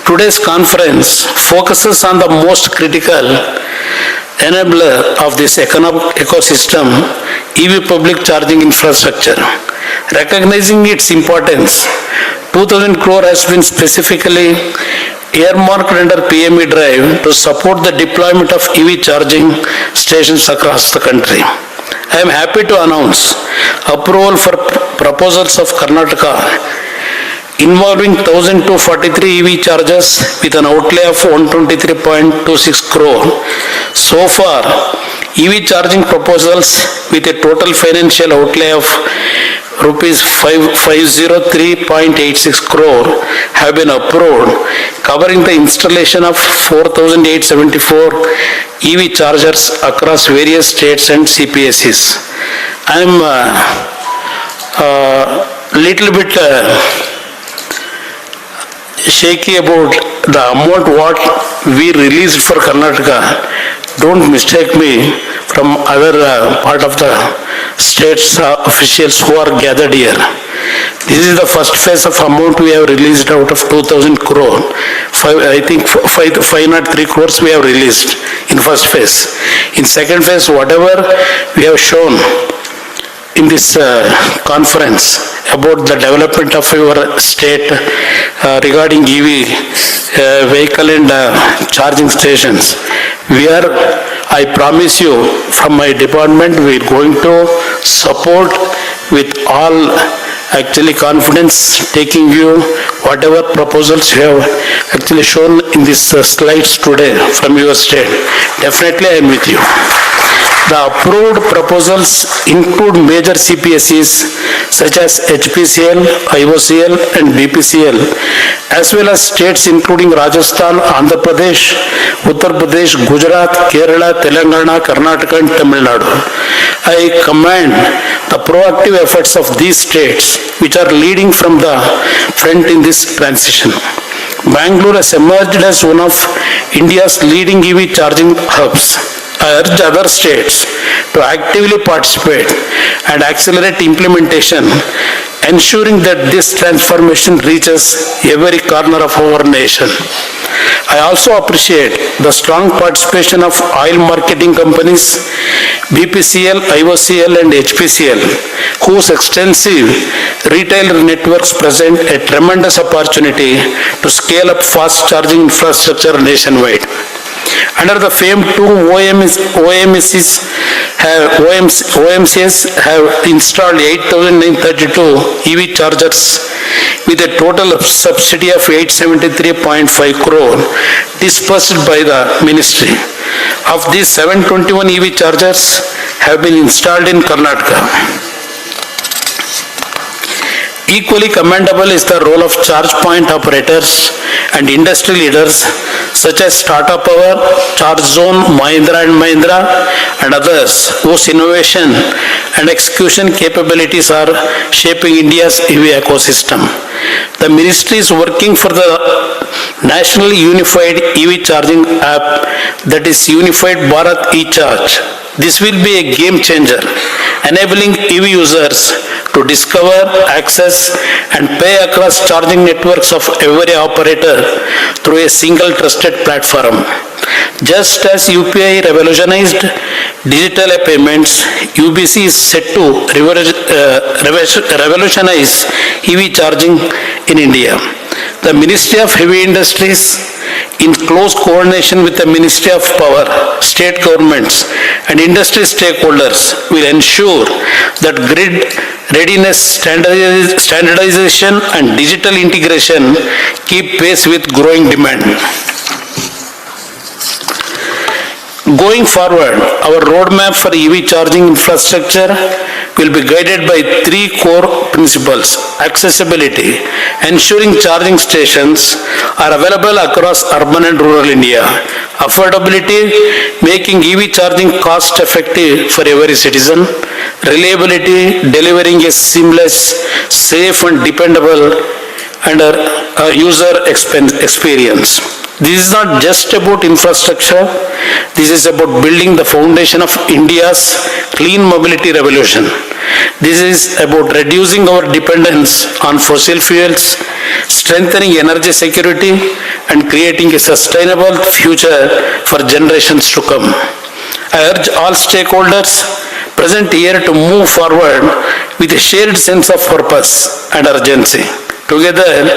Today's conference focuses on the most critical enabler of this economic ecosystem, EV public charging infrastructure. Recognizing its importance, 2,000 crore has been specifically earmarked under PM E-Drive to support the deployment of EV charging stations across the country. I am happy to announce approval for proposals of Karnataka involving 1,243 EV chargers with an outlay of 123.26 crore. So far, EV charging proposals with a total financial outlay of rupees 503.86 crore have been approved, covering the installation of 4,874 EV chargers across various states and CPSEs. I am little bit shaky about the amount what we released for Karnataka. Don't mistake me from other part of the states officials who are gathered here. This is the first phase of amount we have released out of 2,000 crore. I think 503 crores we have released in first phase. In second phase, whatever we have shown in this conference about the development of your state regarding EV vehicle and charging stations, I promise you from my department, we are going to support with all actually confidence, taking you whatever proposals you have actually shown in these slides today from your state. Definitely I am with you. The approved proposals include major CPSEs such as HPCL, IOCL and BPCL, as well as states including Rajasthan, Andhra Pradesh, Uttar Pradesh, Gujarat, Kerala, Telangana, Karnataka and Tamil Nadu. I commend the proactive efforts of these states which are leading from the front in this transition. Bangalore has emerged as one of India's leading EV charging hubs. I urge other states to actively participate and accelerate implementation, ensuring that this transformation reaches every corner of our nation. I also appreciate the strong participation of oil marketing companies, BPCL, IOCL and HPCL, whose extensive retail networks present a tremendous opportunity to scale up fast charging infrastructure nationwide. Under the famed two OMCs have installed 8,932 EV chargers with a total subsidy of 873.5 crore disbursed by the ministry. Of these, 721 EV chargers have been installed in Karnataka. Equally commendable is the role of charge point operators and industry leaders such as Tata Power, Charge Zone, Mahindra & Mahindra and others whose innovation and execution capabilities are shaping India's EV ecosystem. The ministry is working for the National Unified EV Charging App, that is Unified Bharat eCharge. This will be a game changer, enabling EV users to discover, access and pay across charging networks of every operator through a single trusted platform. Just as UPI revolutionized digital payments, UBC is set to revolutionize EV charging in India. The Ministry of Heavy Industries, in close coordination with the Ministry of Power, state governments and industry stakeholders, will ensure that grid readiness, standardization and digital integration keep pace with growing demand. Going forward, our roadmap for EV charging infrastructure will be guided by three core principles: accessibility, ensuring charging stations are available across urban and rural India; affordability, making EV charging cost effective for every citizen; reliability, delivering a seamless, safe and dependable and user experience. This is not just about infrastructure, this is about building the foundation of India's clean mobility revolution. This is about reducing our dependence on fossil fuels, strengthening energy security, and creating a sustainable future for generations to come. I urge all stakeholders present here to move forward with a shared sense of purpose and urgency. Together,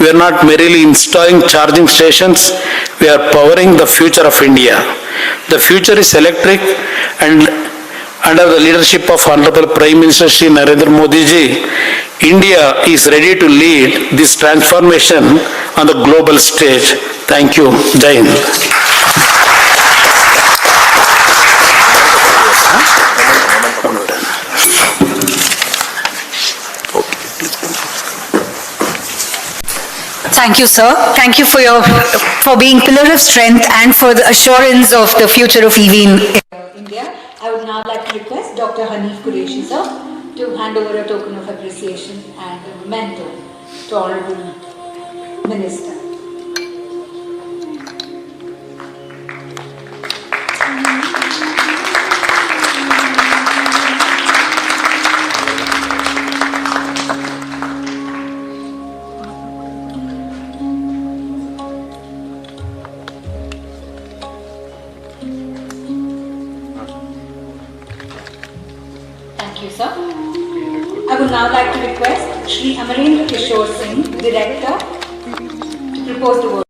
we are not merely installing charging stations, we are powering the future of India. The future is electric, and under the leadership of Honorable Prime Minister Shri Narendra Modi ji, India is ready to lead this transformation on the global stage. Thank you. Jai Hind. Thank you, sir. Thank you for being pillar of strength and for the assurance of the future of EV in India. I would now like to request Dr. Hanif Qureshi, sir, to hand over a token of appreciation and a memento to Honorable Minister. Sir. I would now like to request Shri Amarendra Kishore Singh, Director, to propose the word.